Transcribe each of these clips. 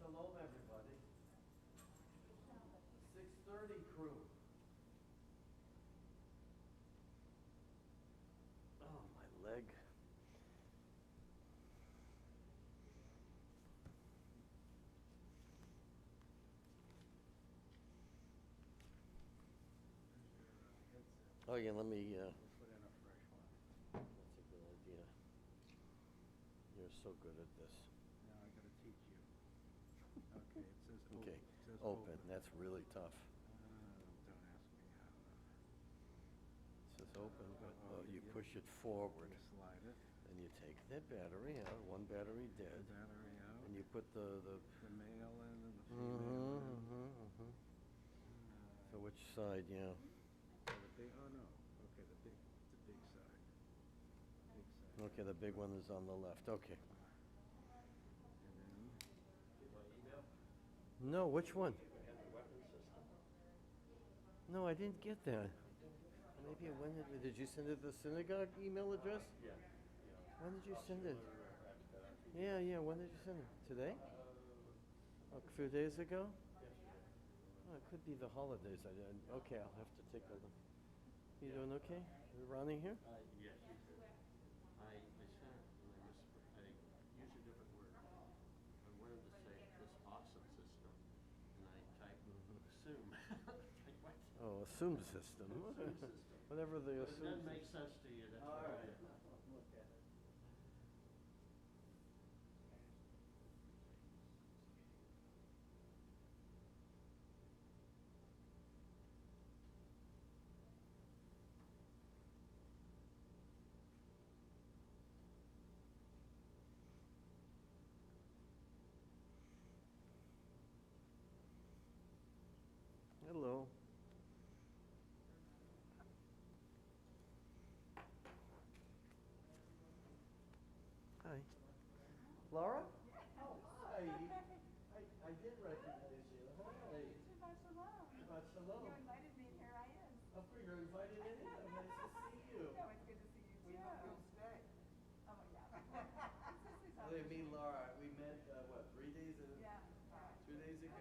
Shalom, everybody. 6:30 crew. Oh, my leg. Oh yeah, let me. Put in a fresh one. That's a good idea. You're so good at this. Now I gotta teach you. Okay, it says open. Okay, It says open. That's really tough. Don't ask me how. It says open, but you Yeah. push it forward, You slide it. and you take that battery out. One battery dead, The battery out. and you put the. The male in and the female in. So which side? Yeah. The big. Oh no. Okay, the big side. Big side. Okay, the big one is on the left. Okay. And then. No, which one? No, I didn't get that. Maybe it went. Did you send it to the synagogue email address? Yeah. When did you send it? Yeah. When did you send it? Today? A few days ago? Oh, it could be the holidays. Okay, I'll have to take a look. You doing okay? Is Ronnie here? Yes, you did. I sent it and I used a different word. I wanted to say this awesome system, and I typed assume. Like what? Oh, assume system. Assume system. Whatever the But it assume doesn't make system. sense to you. That's All why I right. did. Look at it. Hello. Hi. Laura? Oh, hi. I did recognize you. Hi. Beth Sholom. Beth Sholom. You invited me, and here I am. Oh, you're invited in. Nice to see you. No, it's good to see you too. We hope you'll stay. Oh my God. Hey, me and Laura, we met, 3 days ago? Yeah. 2 days ago?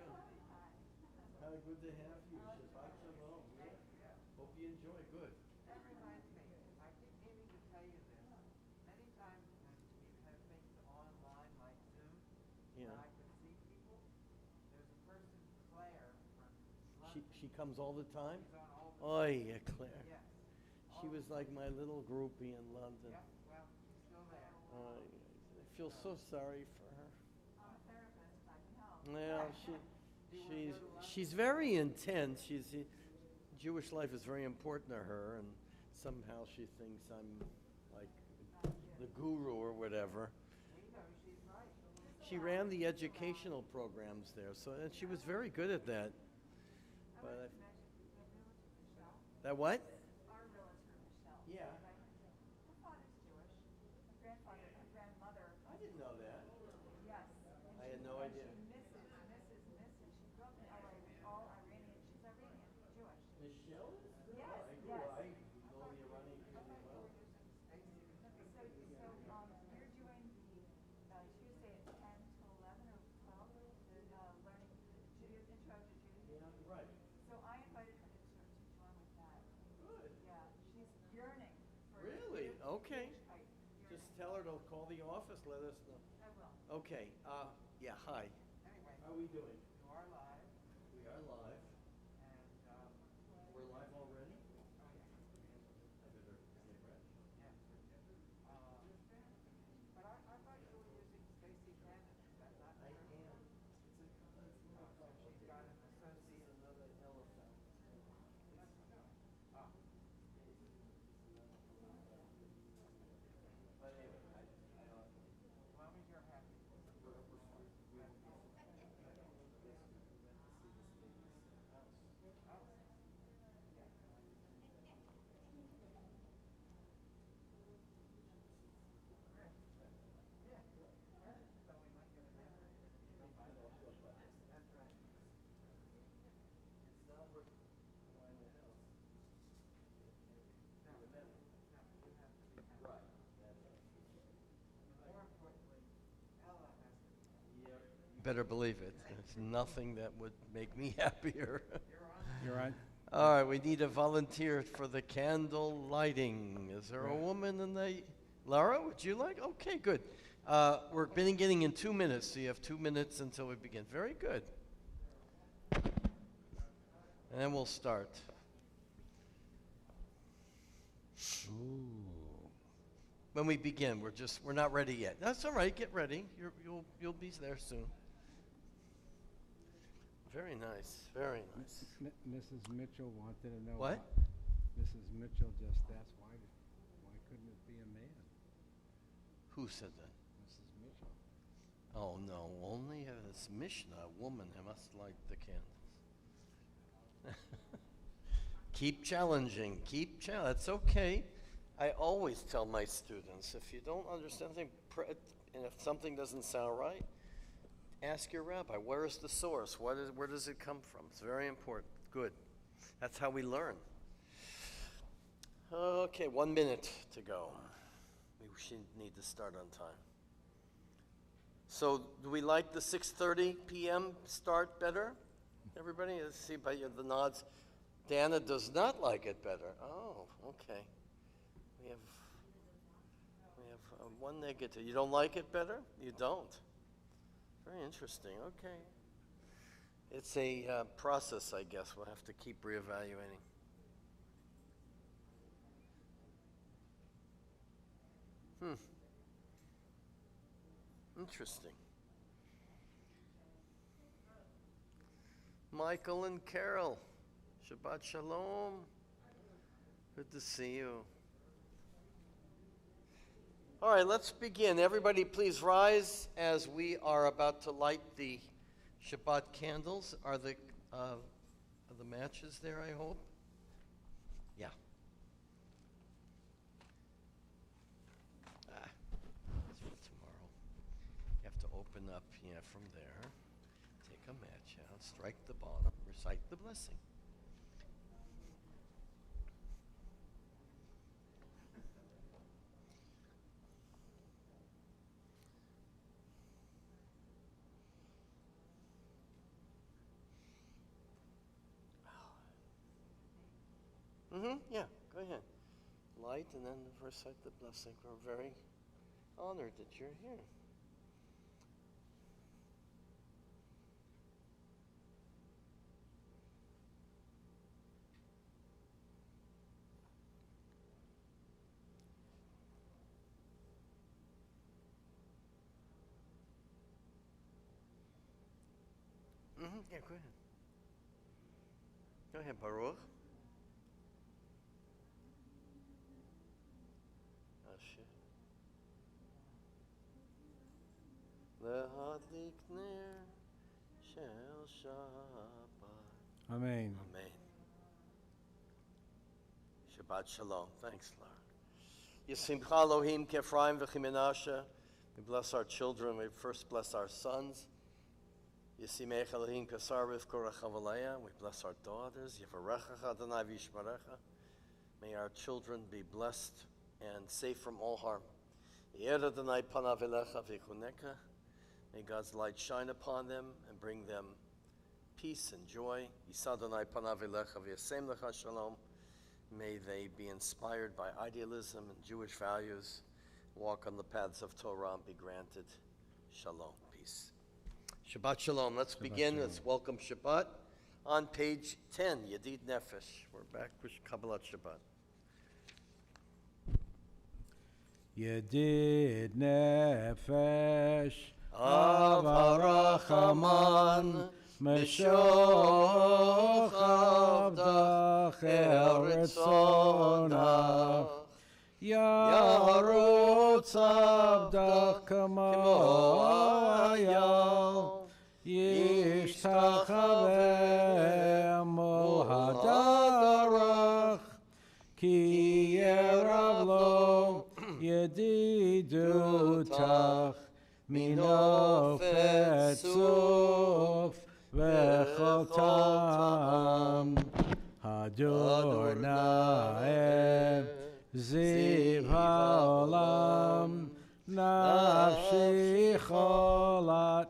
Hi. Good to have you. Shabbat Shalom. Yeah. Hope you enjoy. Good. That reminds me, I keep meaning to tell you this. Many times when we have things online like Zoom, Yeah. where I can see people, there's a person, Claire, from She comes all the time? She's on all the Oh, yeah, Claire. Yes. She was like my little groupie in London. Yeah, well, she's still there. I feel so sorry for her. I'm a therapist, if I can help. Well, she's very intense. Jewish life is very important to her, and somehow she thinks I'm like the guru or whatever. We know she's right. She ran the educational programs there, and she was very good at that. I But wanted to mention the realtor, Michelle. that what? Our realtor, Michelle. Yeah. Right? Her father's Jewish. Her grandmother. I didn't know that. Yes. I had no idea. She misses. She grew up in LA with all Iranian. She's Iranian, Jewish. Michelle is? Yes, I yes. know the Iranian community well. So you're doing the Tuesday at 10 to 11 or 12, the learning intro to Judaism. Yeah, right. So I invited her to join with that. Good. Yeah, she's yearning for Really? Okay. Right, Just yearning. tell her to call the office, let us know. I will. Okay, yeah, hi. Anyway, How are we doing? you are live, We are live. and, We're live already? oh yeah, I better get ready. yeah. But I thought you were using Stacy Cannon, is that not I true? am. It's a Oh, so she's got an associate. another elephant. Ah, But anyway, as long as you're happy. we better believe it. There's nothing that would make me happier. You're right. All right, we need a volunteer for the candle lighting. Is there a woman in the... Laura, would you like? Okay, good. We're beginning in 2 minutes, so you have 2 minutes until we begin. Very good. And then we'll start. Ooh. When we begin, we're not ready yet. That's all right. Get ready. You'll be there soon. Very nice. Very nice. Mrs. Mitchell wanted to know. What? Mrs. Mitchell just asked why couldn't it be a man? Who said that? Mrs. Mitchell. Oh no, only this Mishnah, a woman must light the candles. Keep challenging. That's okay. I always tell my students, if you don't understand something, and if something doesn't sound right, ask your rabbi, where is the source? Where does it come from? It's very important. Good. That's how we learn. Okay, 1 minute to go. We need to start on time. So do we like the 6:30 p.m. start better? Everybody? Let's see by the nods. Dana does not like it better. Oh, okay. We have one negative. You don't like it better? You don't. Very interesting. Okay. It's a process, I guess. We'll have to keep reevaluating. Interesting. Michael and Carol, Shabbat Shalom. Good to see you. All right, let's begin. Everybody, please rise as we are about to light the Shabbat candles. Are the matches there, I hope? Yeah. That's for tomorrow. You have to open up, from there. Take a match out, strike the bottom, recite the blessing. Yeah, go ahead. Light and then recite the blessing. We're very honored that you're here. Yeah, go ahead. Go ahead, Baruch. Lehadlik ner shel Shabbat. Amen. Amen. Shabbat Shalom. Thanks, Laura. Yisimcha Elohim Kefraim v'chimenashe. We bless our children. We first bless our sons. Yisimech Elohim Kesar Rivka Rechavalea. We bless our daughters. Yivarechacha Adonai v'yishmerecha. May our children be blessed and safe from all harm. Yer Adonai panav elecha v'yichuneka. May God's light shine upon them and bring them peace and joy. Yisa Adonai panav elecha v'yasem lecha shalom. May they be inspired by idealism and Jewish values, walk on the paths of Torah and be granted shalom, peace. Shabbat shalom. Let's begin. Shalom. Let's welcome Shabbat. On page 10, Yedid Nefesh. We're back with Kabbalat Shabbat. Yedid nefesh Avarachaman Meshoch Avdach Eretzonach Yarutz Avdach Kamo Ayal Yishtachaveh Mo Hadarach Ki Yerav Lo Yedidutach Minofet Suf Vechotam Hador Naev Ziv Haolam Nafshi Cholat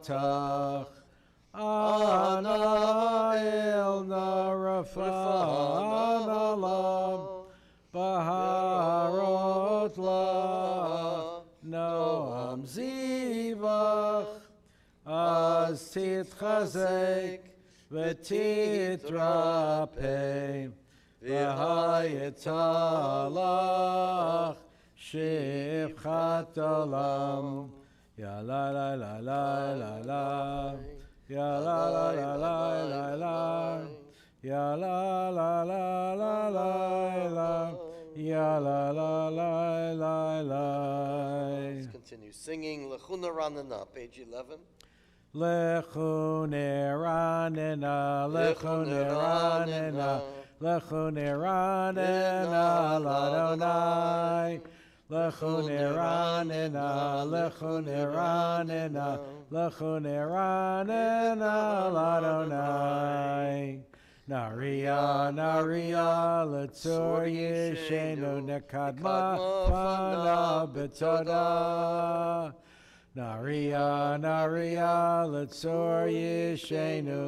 ahavatach. Ana elna rafana lam. Baharot la noam zivach. Az titchazek v'titrapeh. V'hayetalach shivchat olam. Ya la la la la la la. Ya la la la la la la. Ya la la la la la la. Ya la la la la la. Let's continue singing Lechuna Ranana, page 11. Lechune ranena, lechune ranena, lechune ranena, ladonai. Lechune ranena, lechune ranena, lechune ranena, ladonai. Naria, Naria, Letzor Yeshenu, Nekadma, Fana, Betoda. Naria, Naria, Letzor Yeshenu,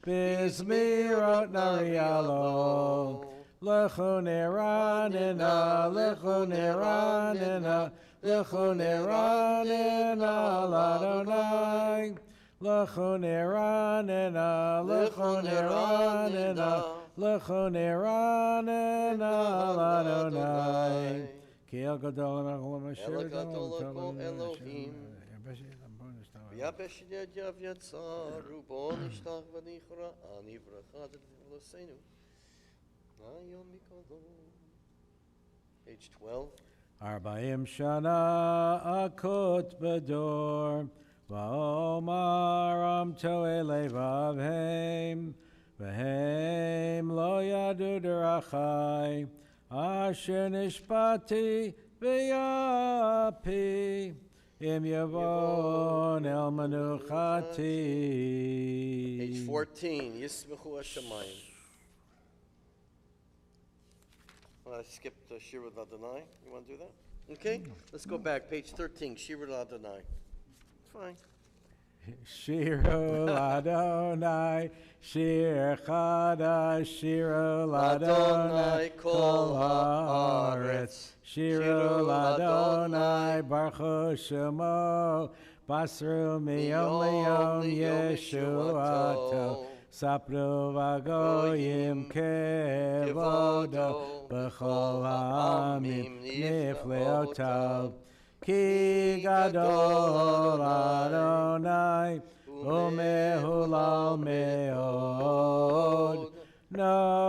Bizmirot Narialo. Lechune ranena, lechune ranena, lechune ranena, ladonai. Lechune ranena, lechune ranena, lechune ranena, ladonai. Ki el gadol echol Mashiach El gadol echol Elohim. V'yabesh yadav yatzaru bo nishtach v'nichra ani v'rachad v'losenu. Ayom mikolo. Page 12. Arba'im shana akot bedor. Va'omar amto elevavhem. V'hem lo yadu derachai. Asher nishpati v'yapi. Im yavon el manuchati. Page 14. Yismechu Hashemayim. I skipped Shirut Adonai. You want to do that? Okay. Let's go back. Page 13. Shirut Adonai. It's fine. Shiru Ladonai, Shir Chadash, Shiru Ladonai, Kol Haaretz. Shiru Ladonai, Baruch Shemo, Basru Miyom Liyom Yeshuato. Sapru Vagoyim Kevodo, B'chol Ha'amim Nifleotav. Ki gadol Adonai, umehulal meod, norahod,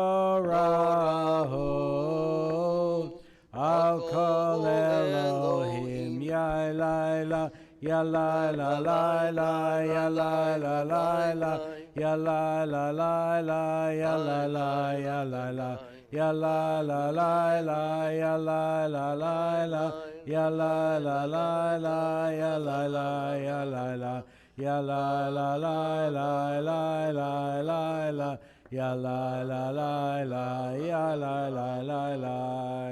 al kol Elohim, ya laila, ya laila, laila, ya laila, laila, ya laila, laila, ya laila, ya laila. Ya la la la la, ya la la la la, ya la la la la, ya la la, ya la la, ya la la la la la la la la, ya la la la la, ya la la la la.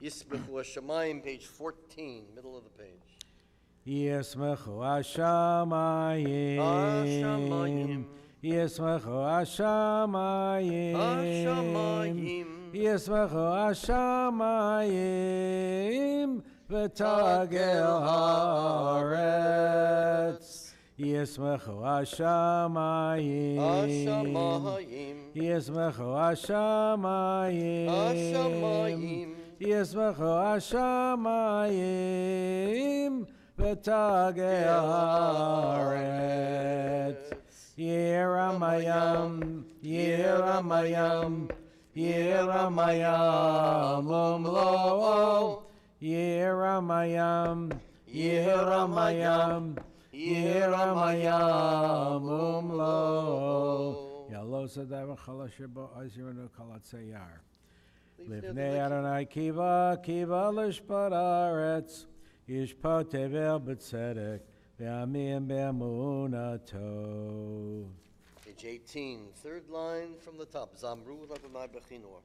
Yismechu Hashemayim, page 14, middle of the page. Yismechu Hashemayim. Hashemayim. Yismechu Hashemayim. Hashemayim. Yismechu Hashemayim. V'tagel haaretz. Yismechu Hashemayim. Hashemayim. Yismechu Hashemayim. Hashemayim. Yismechu Hashemayim. V'tagel haaretz. Yeramayam, Yeramayam, Yeramayam, umlo. Yeramayam, Yeramayam, Yeramayam, umlo. Yalo sadav chalashbo aziranu kalatzayar. Livnei Adonai kiva, kiva lishpat aretz, yishpat tevel b'tzedek. Page 18, third line from the top. Zamru Adonai Bechinor.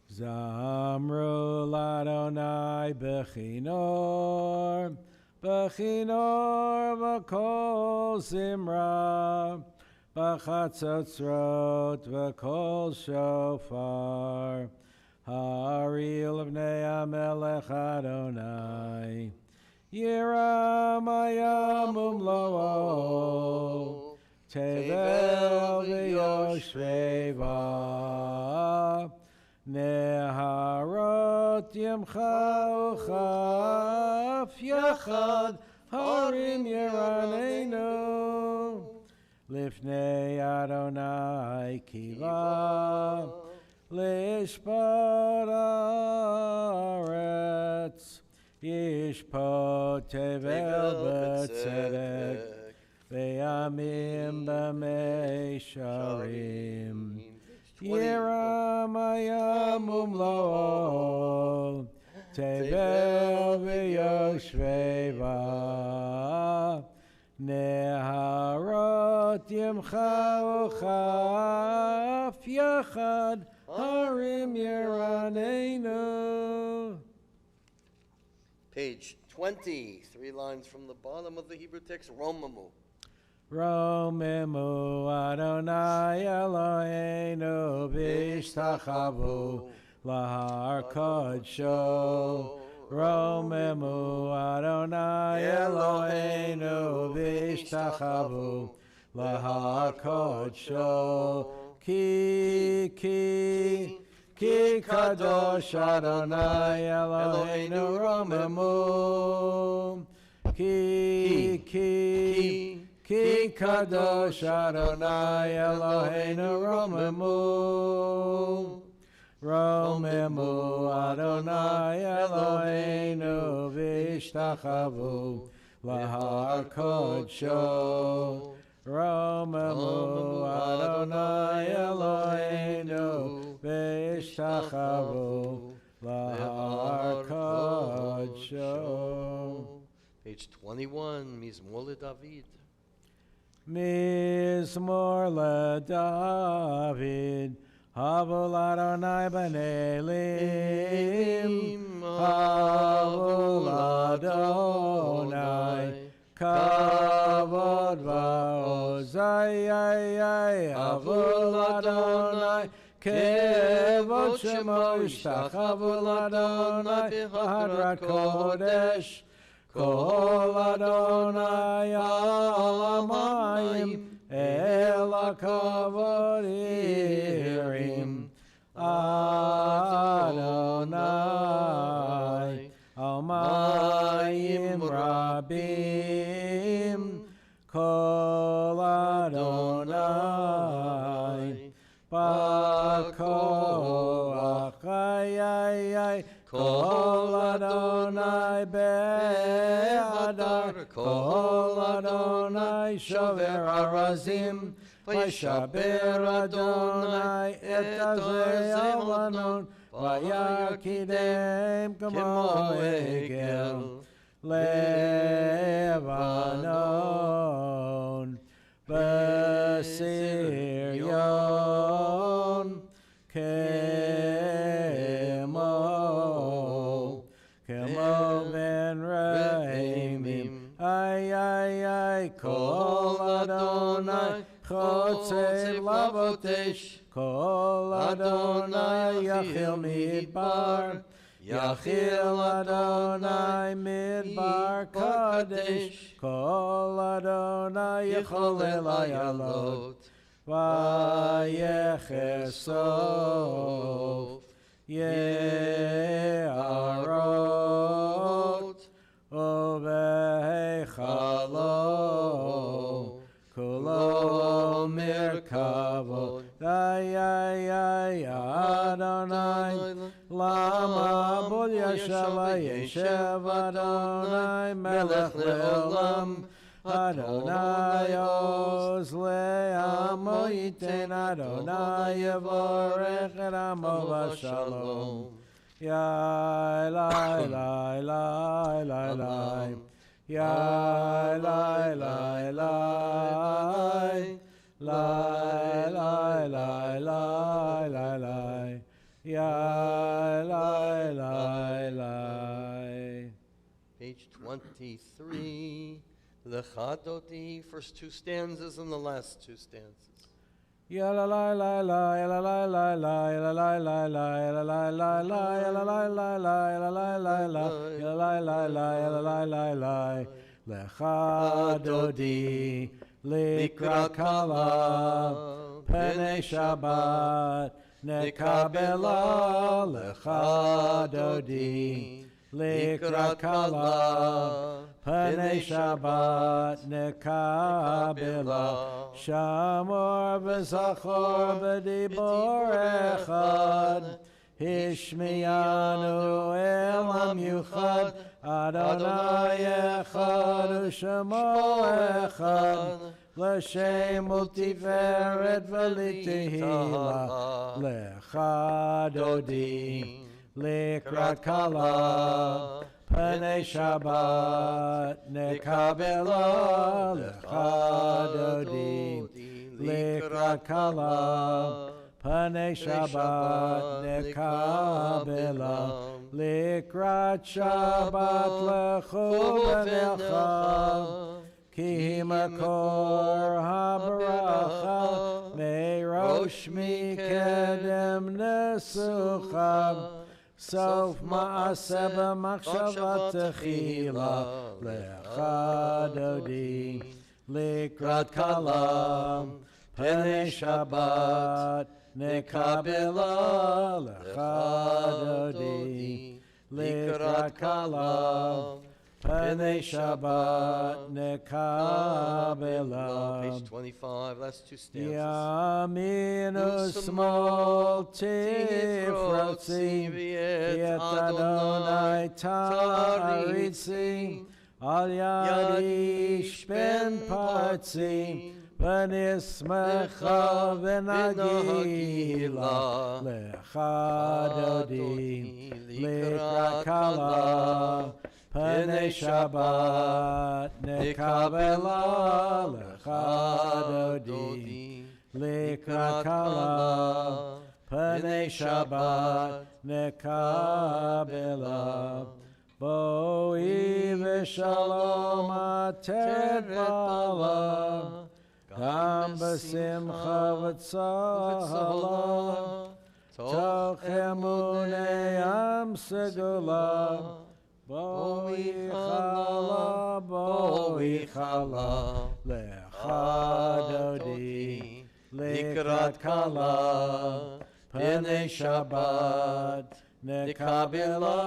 Zamru l'Adonai bechinor, bechinor v'kol zimra, b'chatzotzrot v'kol shofar, ha'aril v'nei HaMelech Adonai, Yiram hayam umlo'o, Tevel v'yoshveva, Neharot yimcha uchaf yachad harim yiraneinu lifnei Adonai kiva lishpat haaretz yishpot tevel b'tzedek ve'yamim b'meisharim Yiram hayam umlo'o, Tevel v'yoshveva, Neharot yimcha uchaf yachad harim yiraneinu. Page 20, 3 lines from the bottom of the Hebrew text, Romamu. Romemu Adonai Eloheinu v'ishtachavu lahar kodsho. Romemu Adonai Eloheinu v'ishtachavu lahar kodsho. Ki kadosh Adonai Eloheinu romemu. Ki kadosh Adonai Eloheinu romemu. Romemu Adonai Eloheinu v'ishtachavu lahar kodsho. Romemu Adonai Eloheinu v'ishtachavu lahar kodsho. Page 21, Mizmor LeDavid. Mizmor LeDavid, Havul Adonai b'nei Elim, Havul Adonai, Kavod v'ozai, Havul Adonai, Kevod shemo Havul Adonai, B'hadrat Kodesh, Kol Adonai alamayim, El hakavod irim. Adonai almayim rabim. Kol Adonai b'koach ay. Kol Adonai be'adar, Kol Adonai shover arazim, V'yashaber Adonai et azrei alanon, V'yakidem kamo egel Lebanon, B'siryon Kemo ben Raimim, ay, Kol Adonai Chotzei Lavotesh, Kol Adonai Yachil Midbar, Yachil Adonai Midbar Kadesh, Kol Adonai Yecholel Ayalot, Vayechesof Ye'arot Uvehechalo Kulo Merkavot Ay Adonai Lama Bol Yeshev Adonai Melech Leolam Adonai Oz Le'amo Yiten Adonai Yevorech Et Amo V'Shalom Yai lai lai lai lai lai Yai lai lai lai lai lai lai lai lai lai Yai 23. Lecha Dodi, first two stanzas and the last two stanzas. Ya la la la la, ya la la la la, ya la la la la, ya la la la la, ya la la la la, ya la la la la, ya la la la, ya la la la la. Lecha Dodi, Likrat Kala, Penei Shabbat, Nekabela. Lecha Dodi, Likrat Kala, Penei Shabbat, Nekabela. Shamor v'zachor b'dibor echad, Hishmiyanu elam yuchad, Adonai echad u'shemo echad, L'shem u'tiferet v'litehila, Lecha Dodi, Likrat Kala, Penei Shabbat, Nekabela. Lecha Dodi, Likrat Kala, Penei Shabbat, Nekabela. Likrat Shabbat, Lechu v'necha, Ki makor habaracha, Merosh mikedem nesucha, Sof ma'aseh b'machshavat techila. Lecha Dodi, Likrat Kala, Penei Shabbat, Nekabela. Lecha Dodi, Likrat Kala, Penei Shabbat, Nekabela. Page 25, last two stanzas. Yaminu smol tifrotzi, Yet Adonai taritzi, Al yadish ben partzi, V'nismecha v'nagila. Lecha Dodi, Likrat Kala, Penei Shabbat, Nekabela. Lecha Dodi, Likrat Kala, Penei Shabbat, Nekabela. Boi v'shalom ater bala, Gam b'simcha v'tzahala, Toch emunei am segula. Boi chala, Lecha Dodi, Likrat Kala, Penei Shabbat, Nekabela.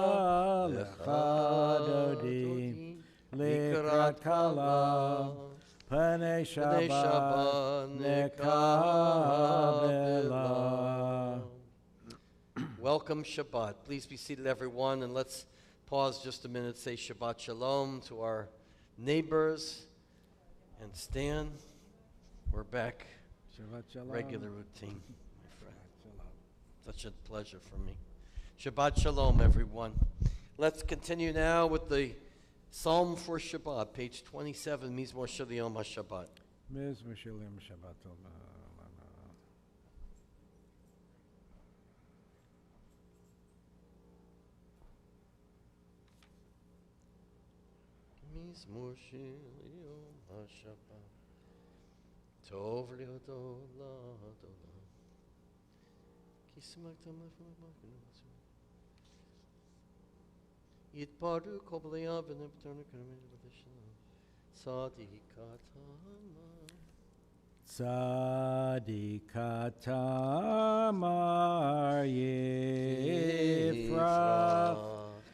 Lecha Dodi, Likrat Kala, Penei Shabbat, Nekabela. Welcome Shabbat. Please be seated, everyone, and let's pause just a minute, say Shabbat Shalom to our neighbors, and stand. We're back. Shabbat Shalom. Regular routine, my friend. Such a pleasure for me. Shabbat Shalom, everyone. Let's continue now with the Psalm for Shabbat, page 27, Mizmor Shalom HaShabbat. Mizmor Shalom Shabbat. Mizmor Shalom HaShabbat. Tov li'odo la'adonai. Ki simachta ma'afim. Yitparu kol b'nei Avin v'tornu k'ramei v'shalom. Tzadikata mar Yifrach,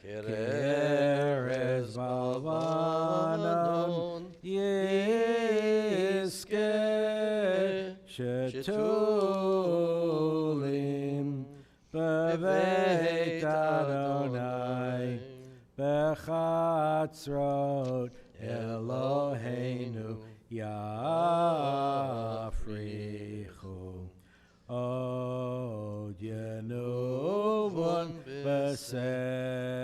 Keres Malvanon Yiske Shetulim Beveit Adonai Bechatzrot Eloheinu Yafrichu Od Yenuvon Beseva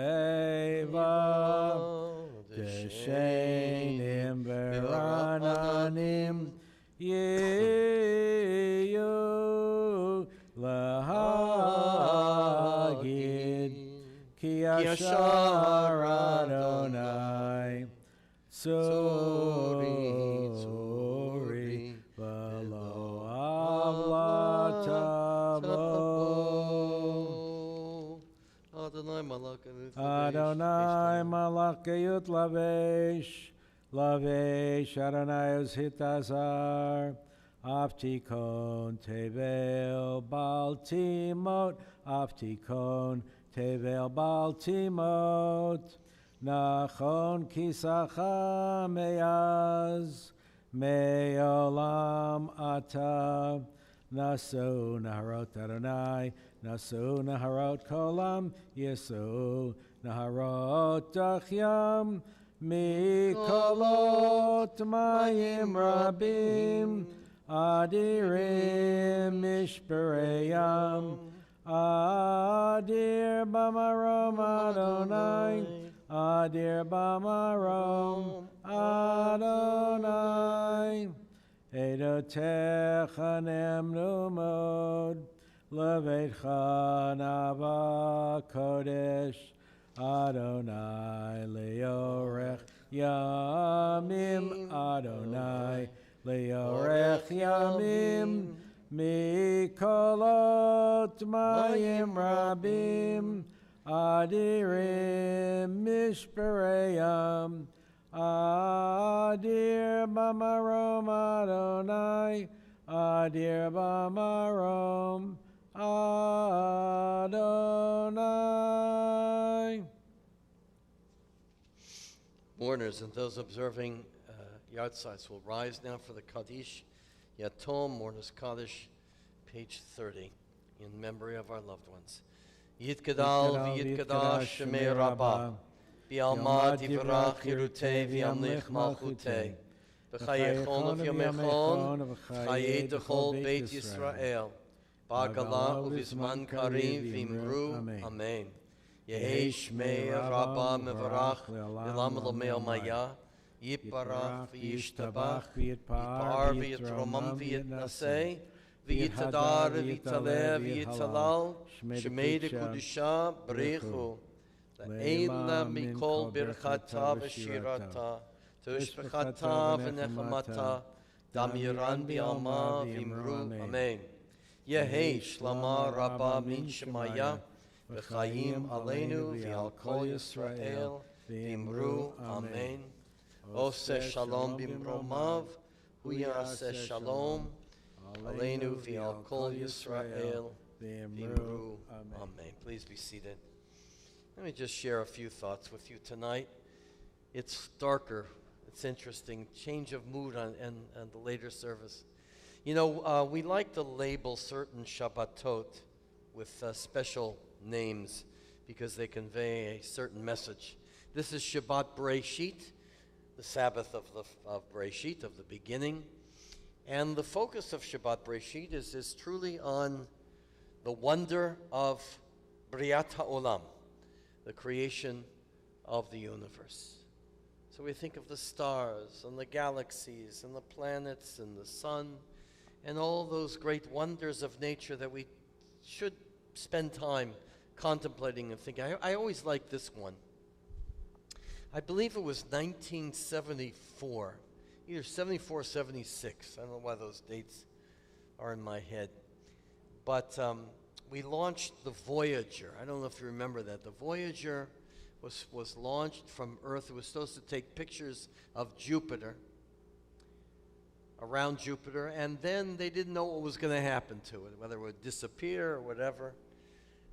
Deshenim Verananim Yeyu Lahagid Ki Yashar Adonai Tsuri, Velo Avla Tavo. Adonai Malakayut Adonai Malakayut Lavesh, Lavesh Adonai Uzhitazar, Aptikon Tevel Baltimot, Aptikon Tevel Baltimot, Nachon Kisacha Meyaz, Meolam Ata, Naso Naharot Adonai, Naso Naharot Kolam, Yeso Naharot Dachyam, Mikolot Mayim Rabim, Adirim Mishpereyam, Adir Bamarom Adonai, Adir Bamarom Adonai, Edotecha Nemnu Mod, Leveitcha Nava Kodesh, Adonai Leorech Yamim, Adonai Leorech Yamim, Mikolot Mayim Rabim, Adirim Mishpereyam, Adir Bamarom Adonai, Adir Bamarom Adonai. Mourners and those observing yardside will rise now for the Kaddish. Yatom, Mourners Kaddish, page 30, in memory of our loved ones. Yitkadal v'yitkadash shemei Rabbah, v'yalma divrach chirutei v'yamlich malchutei, v'chayechon v'yamechon, v'chayei dechol Beit Yisrael, b'agala u'vizman karim v'imru, Amen. Yehei shmei Rabbah mevarach v'lam l'mei maya, Yiparach v'yishtabach, Yipar v'yitromam v'yitnasei, v'yitadar v'yitaleh v'yitalal, Shemei dekudusha b'rechu, Le'ela mikol birchata v'shirata, Tushbechata v'nechamata, Damiran v'alma v'imru, Amen. Yehei shlama Rabbah min Shemaya, v'chayim aleinu v'al kol Yisrael, v'imru, Amen. Oseh shalom bimromav, hu yaseh shalom, aleinu v'al kol Yisrael, v'imru, Amen. Please be seated. Let me just share a few thoughts with you tonight. It's darker. It's interesting. Change of mood on the later service. You know, we like to label certain Shabbatot with special names because they convey a certain message. This is Shabbat Bereshit, the Sabbath of Bereshit, of the beginning. And the focus of Shabbat Bereshit is truly on the wonder of Briat HaOlam, the creation of the universe. So we think of the stars and the galaxies and the planets and the sun and all those great wonders of nature that we should spend time contemplating and thinking. I always like this one. I believe it was 1974, either 74 or 76. I don't know why those dates are in my head. But we launched the Voyager. I don't know if you remember that. The Voyager was launched from Earth. It was supposed to take pictures of Jupiter, around Jupiter, and then they didn't know what was going to happen to it, whether it would disappear or whatever.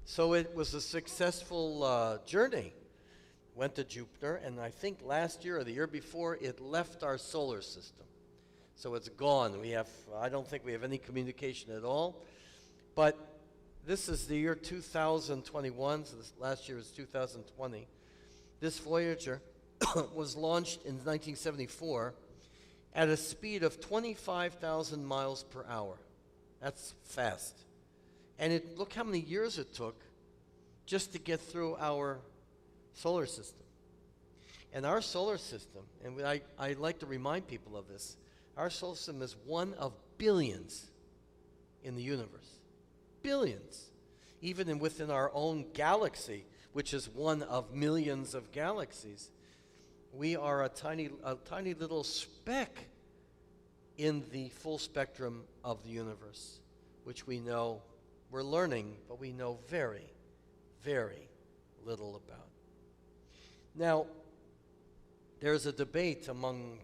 So it was a successful journey. Went to Jupiter, and I think last year or the year before, it left our solar system. So it's gone. I don't think we have any communication at all. But this is the year 2021, so this last year was 2020. This Voyager was launched in 1974 at a speed of 25,000 miles per hour. That's fast. And look how many years it took just to get through our solar system. And our solar system, and I like to remind people of this, our solar system is one of billions in the universe. Billions. Even within our own galaxy, which is one of millions of galaxies, we are a tiny little speck in the full spectrum of the universe, which we know, we're learning, but we know very, very little about. Now, there's a debate among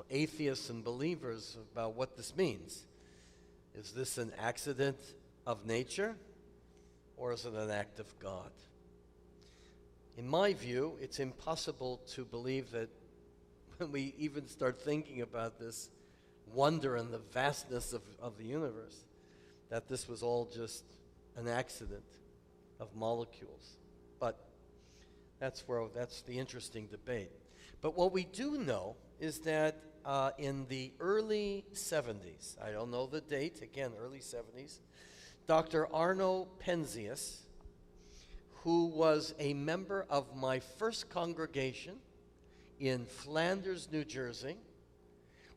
atheists and believers about what this means. Is this an accident of nature, or is it an act of God? In my view, it's impossible to believe that when we even start thinking about this wonder and the vastness of the universe, that this was all just an accident of molecules. But that's the interesting debate. But what we do know is that in the early 70s, I don't know the date, again, early 70s, Dr. Arno Penzias, who was a member of my first congregation in Flanders, New Jersey,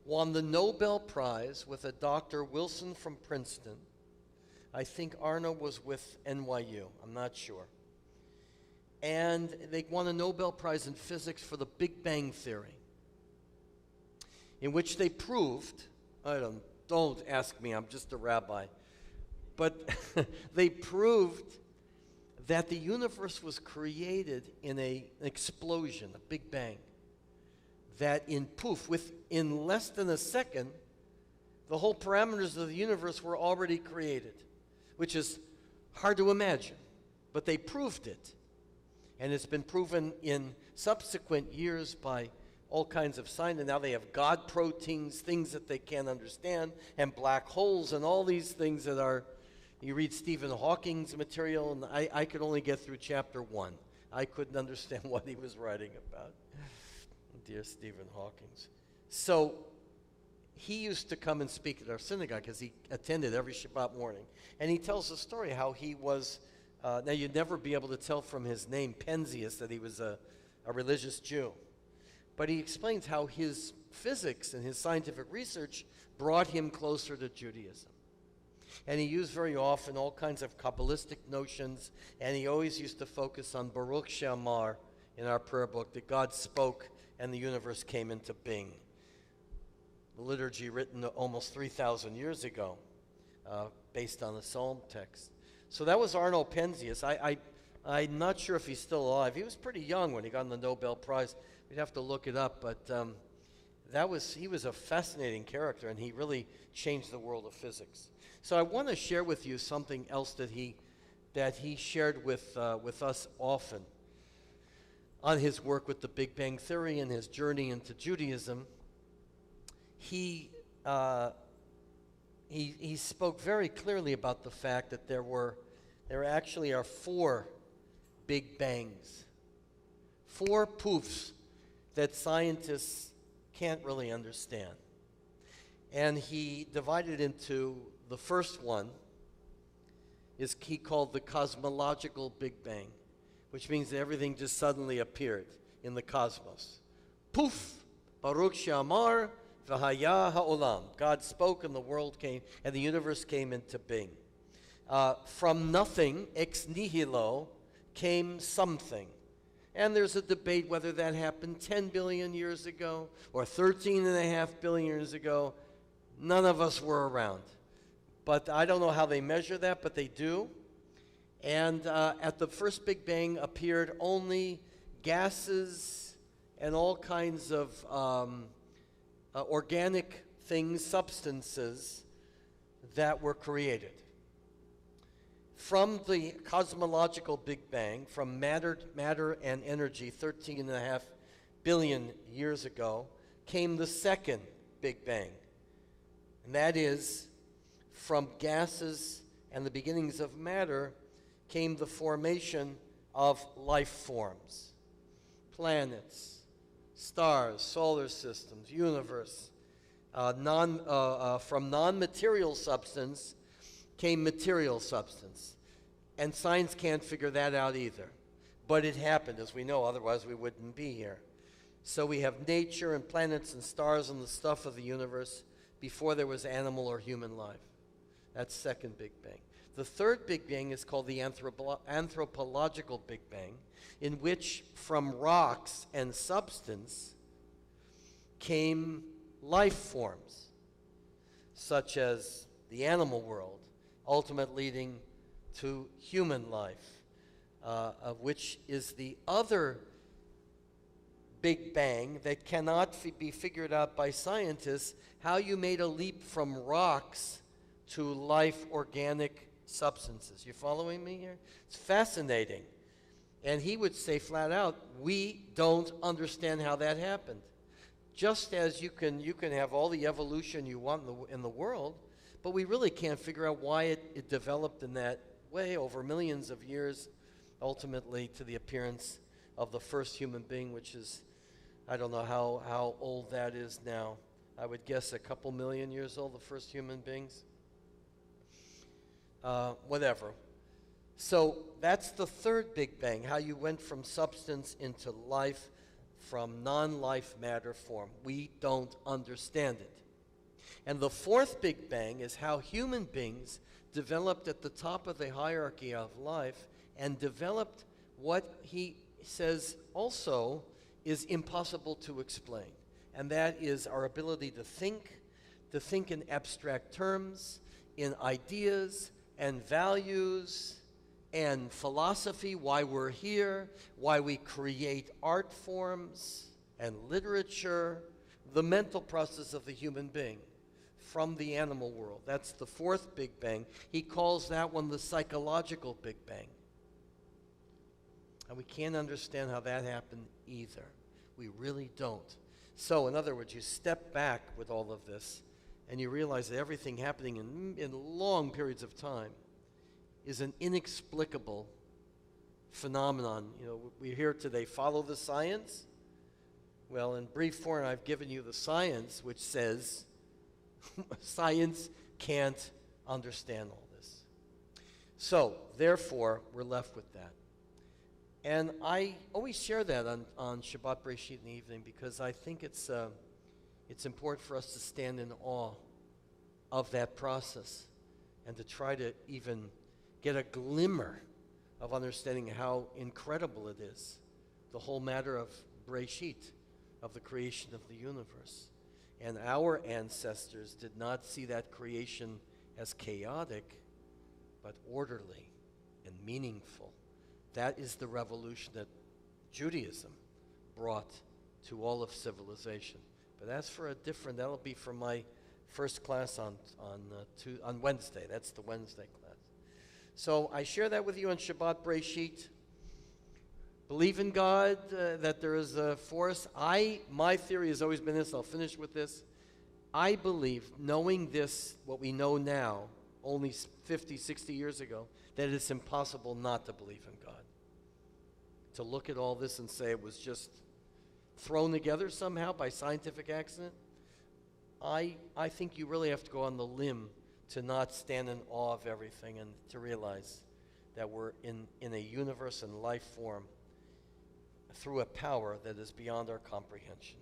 won the Nobel Prize with a Dr. Wilson from Princeton. I think Arno was with NYU, I'm not sure. And they won a Nobel Prize in physics for the Big Bang Theory, in which they proved, don't ask me, I'm just a rabbi, but they proved that the universe was created in an explosion, a Big Bang, that in less than a second, the whole parameters of the universe were already created, which is hard to imagine, but they proved it. And it's been proven in subsequent years by all kinds of science, and now they have God proteins, things that they can't understand, and black holes, and all these things that are, you read Stephen Hawking's material, and I could only get through chapter 1. I couldn't understand what he was writing about. Dear Stephen Hawking's. So he used to come and speak at our synagogue because he attended every Shabbat morning. And he tells the story how he was, now you'd never be able to tell from his name, Penzias, that he was a religious Jew. But he explains how his physics and his scientific research brought him closer to Judaism. And he used very often all kinds of Kabbalistic notions, and he always used to focus on Baruch She'amar in our prayer book, that God spoke and the universe came into being. The liturgy written almost 3,000 years ago, based on the Psalm text. So that was Arno Penzias. I'm not sure if he's still alive. He was pretty young when he got the Nobel Prize. We'd have to look it up, but he was a fascinating character, and he really changed the world of physics. So I want to share with you something else that he shared with us often on his work with the Big Bang Theory and his journey into Judaism. He spoke very clearly about the fact that there actually are 4 Big Bangs, 4 poofs that scientists can't really understand. And he divided into the first one, he called the cosmological Big Bang, which means that everything just suddenly appeared in the cosmos. Poof! Baruch She'amar v'haya ha'olam. God spoke and the world came, and the universe came into being. From nothing, ex nihilo, came something. And there's a debate whether that happened 10 billion years ago or 13.5 billion years ago. None of us were around. But I don't know how they measure that, but they do. And at the first Big Bang appeared only gases and all kinds of organic things, substances that were created. From the cosmological Big Bang, from matter and energy 13.5 billion years ago, came the second Big Bang. And that is, from gases and the beginnings of matter came the formation of life forms, planets, stars, solar systems, universe. From non-material substance came material substance. And science can't figure that out either. But it happened, as we know, otherwise we wouldn't be here. So we have nature and planets and stars and the stuff of the universe before there was animal or human life. That's second Big Bang. The third Big Bang is called the anthropological Big Bang, in which from rocks and substance came life forms, such as the animal world, ultimately leading to human life, of which is the other Big Bang that cannot be figured out by scientists, how you made a leap from rocks to life organic substances. You following me here? It's fascinating. And he would say flat out, we don't understand how that happened. Just as you can have all the evolution you want in the world, but we really can't figure out why it developed in that way over millions of years, ultimately to the appearance of the first human being, which is, I don't know how old that is now. I would guess a couple million years old, the first human beings. Whatever. So that's the third Big Bang, how you went from substance into life, from non-life matter form. We don't understand it. And the fourth Big Bang is how human beings developed at the top of the hierarchy of life and developed what he says also is impossible to explain. And that is our ability to think in abstract terms, in ideas and values and philosophy, why we're here, why we create art forms and literature, the mental process of the human being from the animal world. That's the fourth Big Bang. He calls that one the psychological Big Bang. And we can't understand how that happened either. We really don't. So, in other words, you step back with all of this and you realize that everything happening in long periods of time is an inexplicable phenomenon. You know, we're here today, follow the science. Well, in brief form, I've given you the science, which says science can't understand all this. So, therefore, we're left with that. And I always share that on Shabbat Breshit in the evening because I think it's important for us to stand in awe of that process and to try to even get a glimmer of understanding how incredible it is, the whole matter of Breshit, of the creation of the universe. And our ancestors did not see that creation as chaotic, but orderly and meaningful. That is the revolution that Judaism brought to all of civilization. But that's for a different, that'll be for my first class on Wednesday. That's the Wednesday class. So I share that with you on Shabbat Breshit. Believe in God, that there is a force. My theory has always been this, I'll finish with this. I believe, knowing this, what we know now, only 50, 60 years ago, that it's impossible not to believe in God. To look at all this and say it was just thrown together somehow by scientific accident, I think you really have to go on the limb to not stand in awe of everything and to realize that we're in a universe and life form through a power that is beyond our comprehension.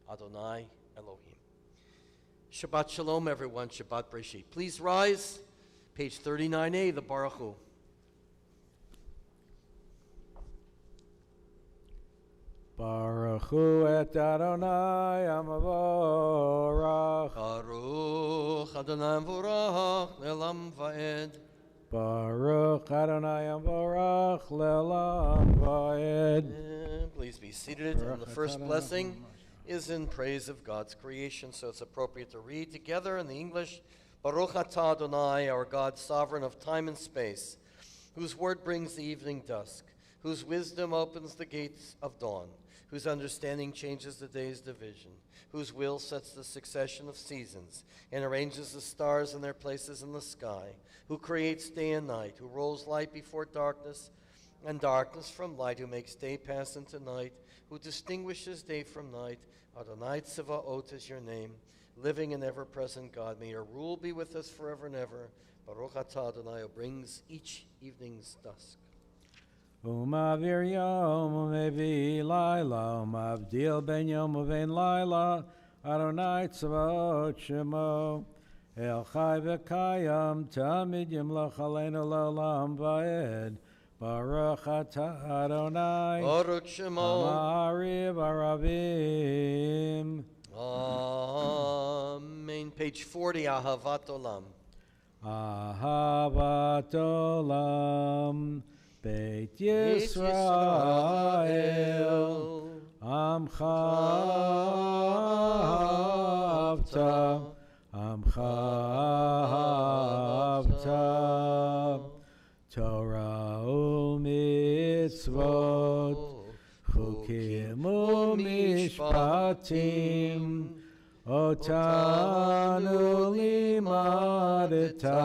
Adonai Elohim. Shabbat Shalom, everyone. Shabbat Breshit. Please rise. Page 39a, the Baruch Hu. Baruch Hu et Adonai Amavorach. Baruch Adonai Vorach Le'olam Va'ed. Baruch Adonai Amavorach Le'olam Va'ed. Please be seated. And the first blessing is in praise of God's creation, so it's appropriate to read together in the English. Baruch atah Adonai, our God, sovereign of time and space, whose word brings the evening dusk, whose wisdom opens the gates of dawn, whose understanding changes the day's division, whose will sets the succession of seasons and arranges the stars in their places in the sky, who creates day and night, who rolls light before darkness and darkness from light, who makes day pass into night, who distinguishes day from night. Adonai Tzevaot is your name, living and ever-present God. May your rule be with us forever and ever. Baruch atah Adonai, who brings each evening's dusk. Umavir yom umevi laila, umavdil ben yom uven laila, Adonai Tzavaot Shemo. El Chai V'Kayam Tamid Yimlach Aleinu L'Olam Va'ed Baruch Atah Adonai Baruch Shemo. Amari Baravim. Amen. Page 40, Ahavat Olam. Ahavat Olam Beit Yisrael Amcha Havta Amcha Havta Torah u'mitzvot Chukim u'mishpatim Otanu limadeta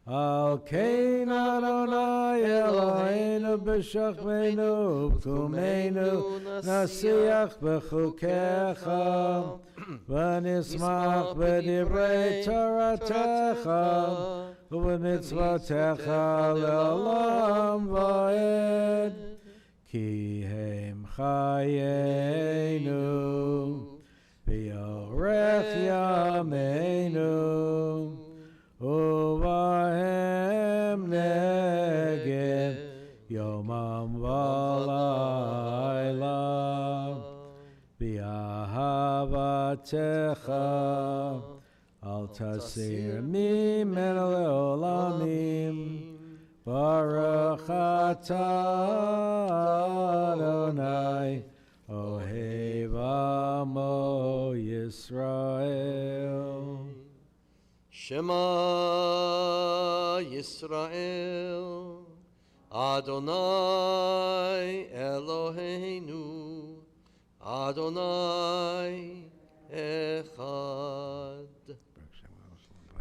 Al kein Adonai Eloheinu b'shachmeinu B'kumeinu nasiach b'chukecha V'nismach b'divrei Toratecha U'b'mitzvotecha le'olam va'ed Ki hem chayenu v'yorech yameinu uvahem negev yomam v'layla v'ahavatecha al tasir mimenu le'olamim Baruch atah Adonai Ohev Amo Yisrael. Shema Yisrael Adonai Eloheinu Adonai Echad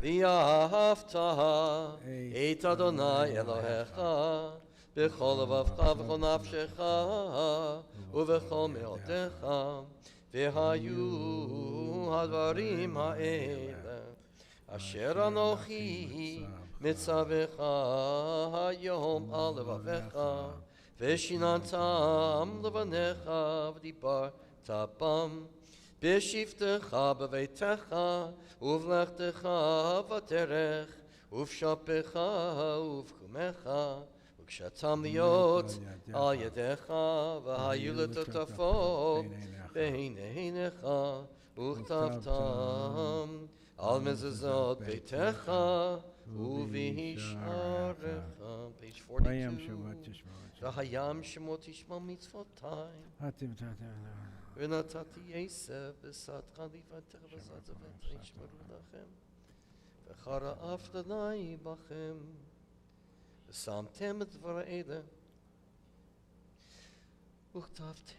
V'ahavta et Adonai Elohecha b'chol levavcha v'chol nafshecha u'v'chol me'otecha v'hayu hadvarim ha'ele asher anochi mitzavecha hayom al levavecha v'shinantam levanecha v'dibarta bam B'shiftecha b'veitecha, uv'lechtecha v'terech, uv'shapecha uv'kumecha, uv'kshatam liot al yedecha, v'hayu letotafot b'heineinecha, uchtavtam al mezuzot beitecha, uv'hisharecha. Page 42. V'hayam shemot tishma mitzvotai. ונתתי עשב בשדך לבטח בזאת וישמרו לכם וחרף אדוני בכם ושמתם את דבר האלה וכתבתם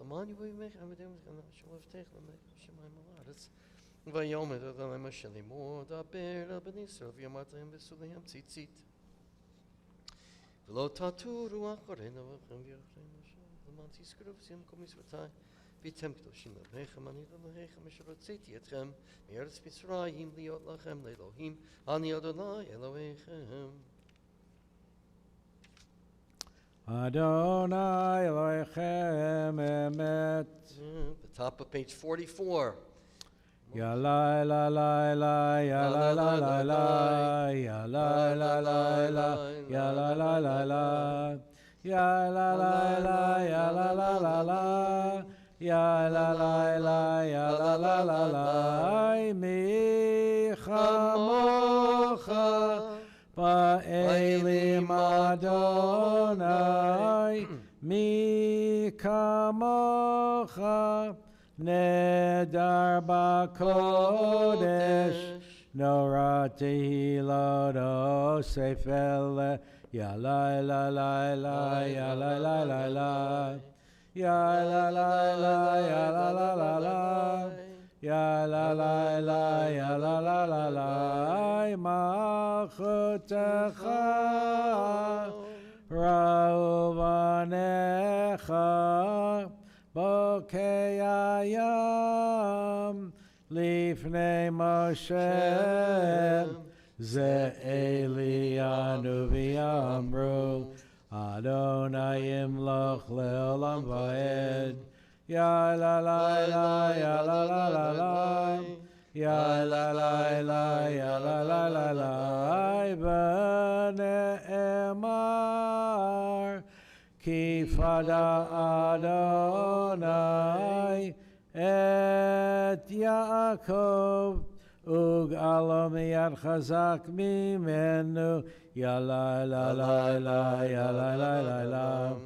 למען יבואי ממך עבדים שלבתך למלך בשמיים הארץ ויאמר אדוני משה לאמור דבר אל בני ישראל ואמרת להם בסוליהם ציצית ולא תטורו אחרינו וכם ויחרינו למען תזכרו ושימו כל מצוותיי ואתם קדושים לבניכם אני אלוהיכם אשר הוצאתי אתכם מארץ מצרים להיות לכם לאלוהים אני אדוני אלוהיכם. Adonai Elohechem emet. The top of page 44. Ya la la la la ya la la la la ya la la la la ya la la la la ya la la la ya la la la la ya la la la ya la la la la mi chamocha ba'elim Adonai mi kamocha Nedar b'kodesh Nora tehilot sefel Ya la la la la Ya la la la la Ya la la la Ya la la la la Ya la la la Ya la la la la Malchutecha Ra'uvanecha Bokei ayam lifnei Moshe ze Elianu v'yamru Adonai yimloch le'olam va'ed Ya la la la, ya la la la la. Ya la la la, ya la la la la. V'ne'emar ki fada Adonai et Yaakov ug'alo miyad chazak mimenu. Ya la la la la, ya la la la la.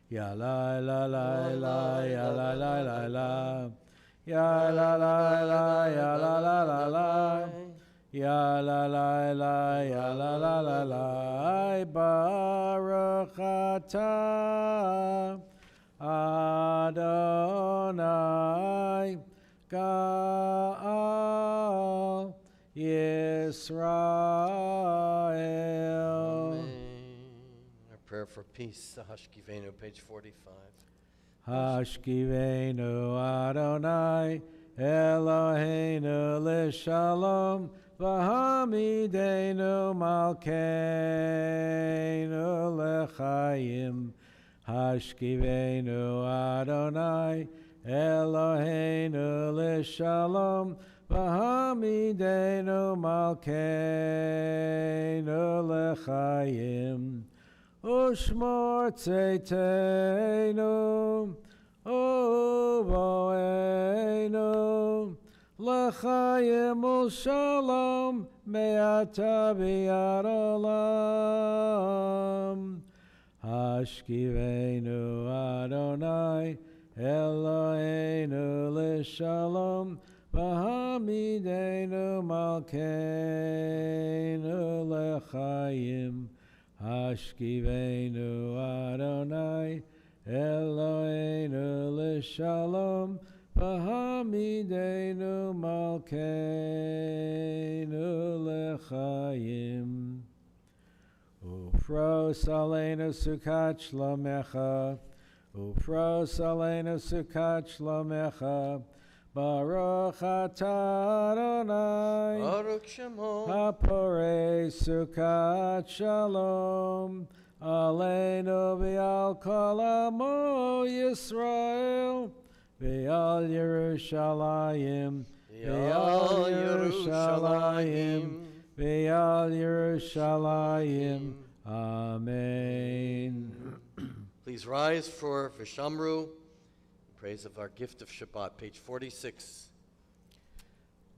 Ya la la la la, ya la la la la. Ya la la la, ya la la la la. Ya la la la, ya la la la la. Baruch atah Adonai Ga'al Yisrael. Our prayer for peace, the Hashkivenu, page 45. Hashkivenu Adonai Eloheinu l'shalom v'hamidenu malkeinu l'chaim. Hashkivenu Adonai Eloheinu l'shalom v'hamidenu malkeinu l'chaim. Ushmor tzeitenu, uvoenu, l'chaim u'shalom, me'ata v'yad olam. Hashkivenu Adonai, Eloheinu l'shalom, v'hamidenu malkeinu l'chaim. Hashkivenu Adonai Eloheinu l'shalom v'hamidenu malkeinu l'chaim. Ufros aleinu sukat shlomecha, ufros aleinu sukat shlomecha, Baruch atah Adonai, Baruch Shemo, Haporei sukat shalom, aleinu v'al kol amo Yisrael, v'al Yerushalayim, v'al Yerushalayim, v'al Yerushalayim. Amen. Please rise for Vishamru, praise of our gift of Shabbat, page 46.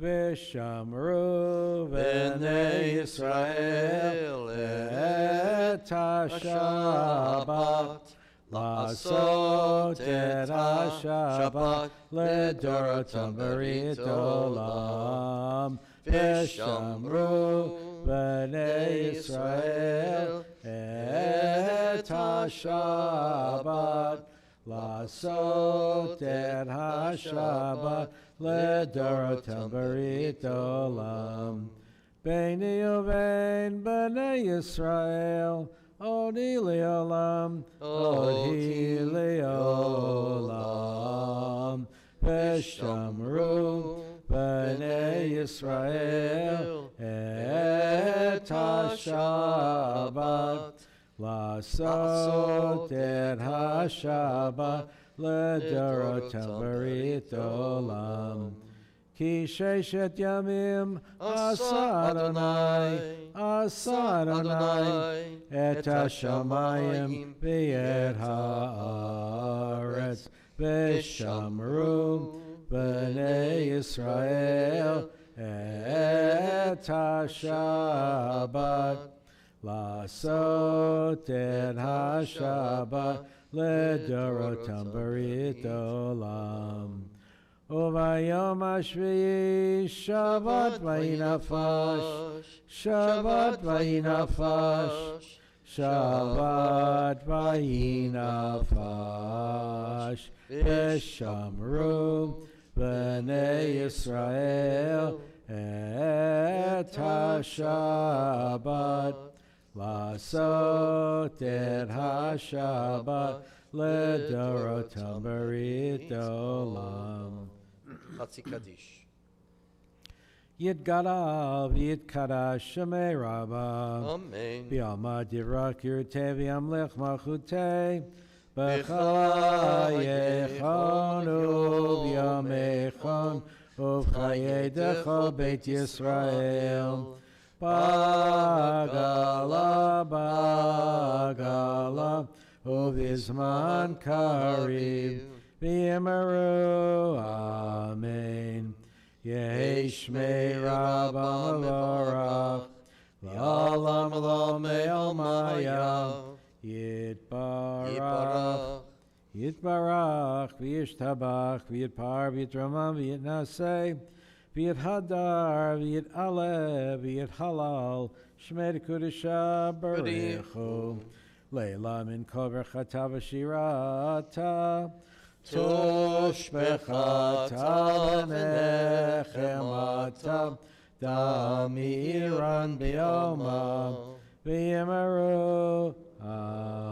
V'shamru b'nei Yisrael et ha-Shabbat, la'asot et ha-Shabbat ledorotam b'rit olam. V'shamru b'nei Yisrael et ha-Shabbat, la'asot et ha-Shabbat ledorotam b'rit olam. Beini uvein b'nei Yisrael odi li'olam, odi li'olam. V'shamru b'nei Yisrael et ha-Shabbat, la'asot et ha-Shabbat ledorotam b'rit olam. Ki sheshet yamim asa Adonai et hashamayim v'et haaretz. V'shamru b'nei Yisrael et ha-Shabbat, la'asot et ha-Shabbat ledorotam b'rit olam. Uvayom hashvi'i Shabbat vayinafash, Shabbat vayinafash, Shabbat vayinafash. V'shamru b'nei Yisrael et ha-Shabbat, la'asot et ha-Shabbat ledorotam b'rit olam. Chatzi Kaddish. Yitgadav yitkadash shemei rabba, Amen. b'yama dirak yirteh v'yamlech malchuteh, בחייכון ובימיכון ובחייך בית ישראל. בעגלה בעגלה ובזמן קריב ויאמרו אמן. יהי שמי רבא מבורך לעולם לא מעלמיה. יתברך יתברך וישתבח ויתפאר ויתרומם ויתנשא ויתהדר ויתעלה ויתהלל שמי קודשא בריחו. לילה מן כל ברכתה ושירתה תושבחתה ונחמתה דם מאירן ביומה ויאמרו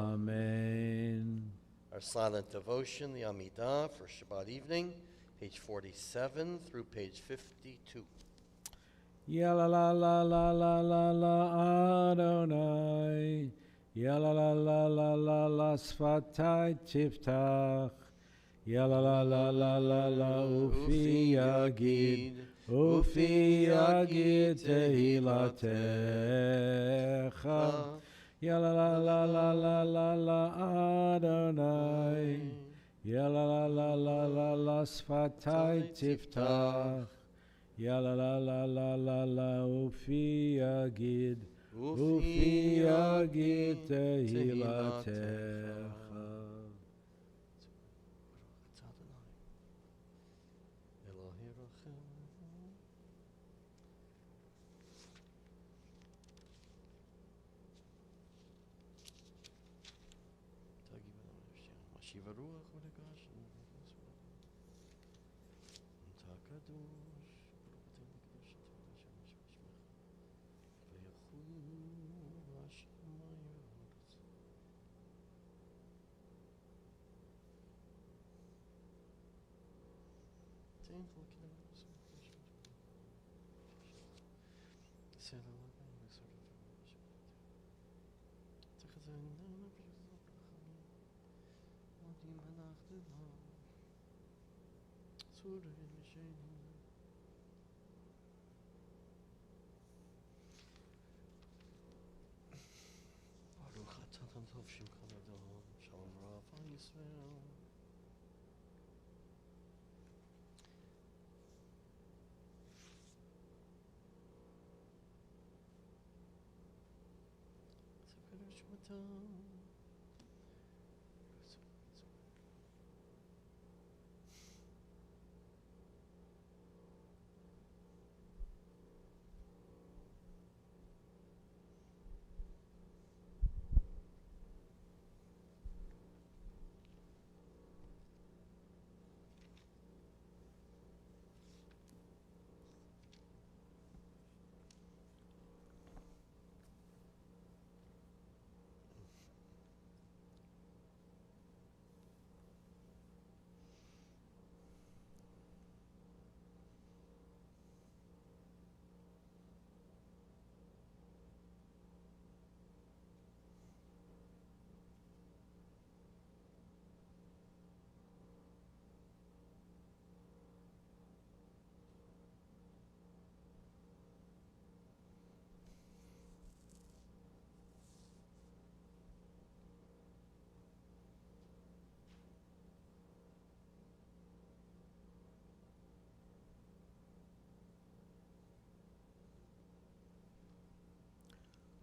Amen. Our silent devotion, the Amidah for Shabbat evening, page 47 through page 52. Ya la la la la la la la Adonai. Ya la la la la la la Sfatai Tiftach. Ya la la la la la la Ufi Yagid. Ufi Yagid Tehilatecha. Ya la la la la la la la Adonai. Ya la la la la la la Sfatai Tiftach. Ya la la la la la la Ufi Yagid. Ufi Yagid Tehilatecha.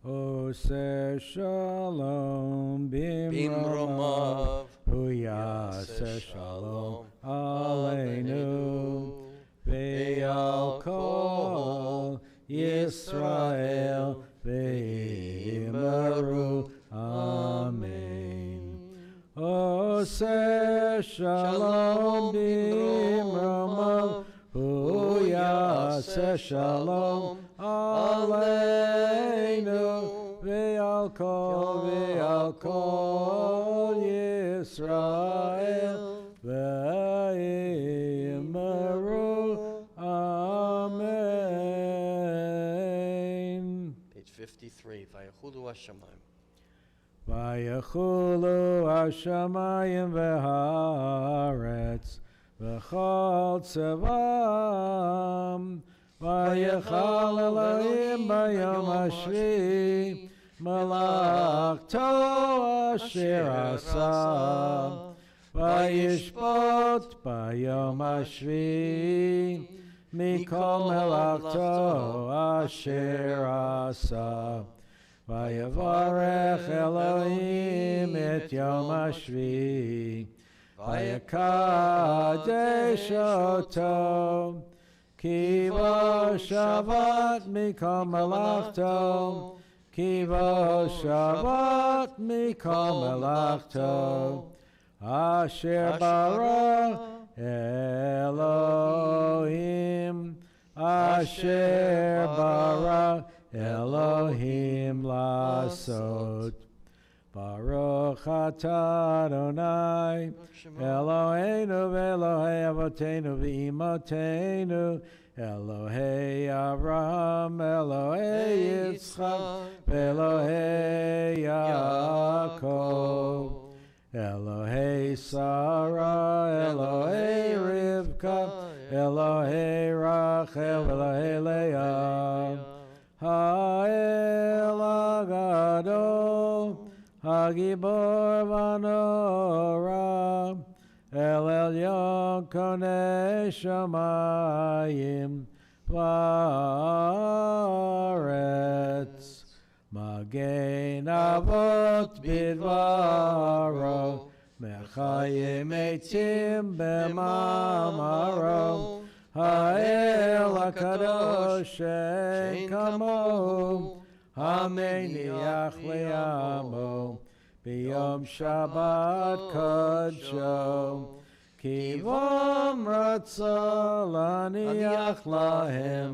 Ose shalom bimromav, uyase shalom aleinu, ve'al kol Yisrael ve'imaru amen. Ose shalom bimromav, uyase shalom aleinu, ve'al kol Yisrael ve'imaru amen. Page 53, Vayechudu Hashemayim. Vayachulu hashamayim v'haaretz v'chol tzevam Vayachal Elohim bayom hashvi Malachto asher asa Vayishpot bayom hashvi Mikol melachto asher asa Vayavarech Elohim et yom hashvi Vayakadesh oto Kivo Shabbat mikol melachto Kivo Shabbat mikol melachto Asher bara Elohim Asher bara Elohim lasot Baruch atah Adonai Eloheinu v'Elohei Avotenu v'Imotenu Elohei Avraham Elohei Yitzchak v'Elohei Yaakov Elohei Sarah Elohei Rivka Elohei Rachel Elohei Leah Ha'el Agadol Hagibor Vanora El Elyon Konei Shamayim V'aretz Magen Avot Bidvaro Mechayim Eitim B'mamaro Ha'el HaKadosh She'en Kamo Hameniach Le'amo B'yom Shabbat Kodsho Kivam Ratza Laniach Lahem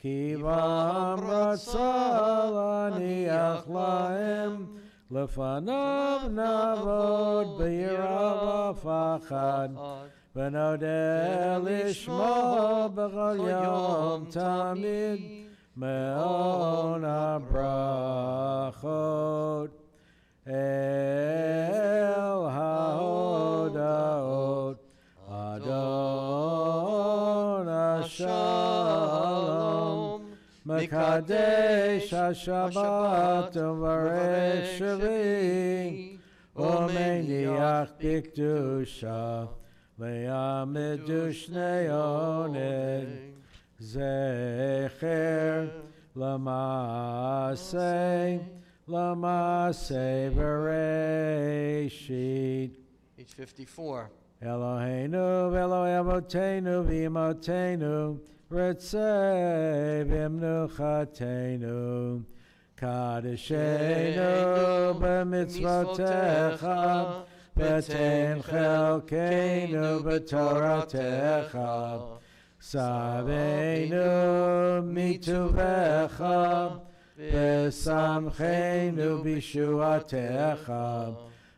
Kivam Ratza Laniach Lahem Lefanav Navod B'yirav V'achad V'nodeh Lishmo B'chol Yom Tamid Me'on HaBrachot El HaHodaot Adon HaShalom Mekadesh HaShabbat Uvarech Shavi Umeniach B'Kedusha Le'amidu Shnei Oneg Zecher L'maaseh Bereshit. Page 54. Eloheinu v'Eloi Avotenu v'Imotenu Ritzei v'Mnuchatenu Kadeshenu b'mitzvotecha V'tein chelkeinu b'toratecha Saveinu mituvecha V'samcheinu b'shuatecha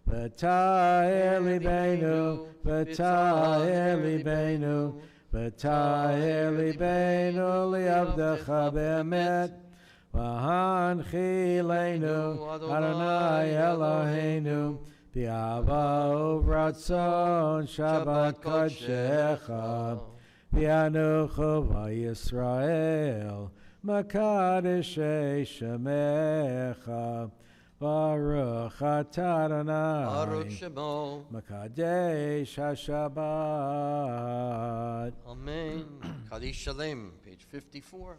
V'taher libeinu V'taher libeinu V'taher libeinu li'avdecha be'emet V'hanchilenu Adonai Eloheinu B'ava uvratzon Shabbat kodshecha V'anuchu v'Yisrael Makadeshei Shemecha Baruch atah Adonai Baruch Shemo. Makadesh HaShabbat. Amen. Kaddish Shalem. Page 54.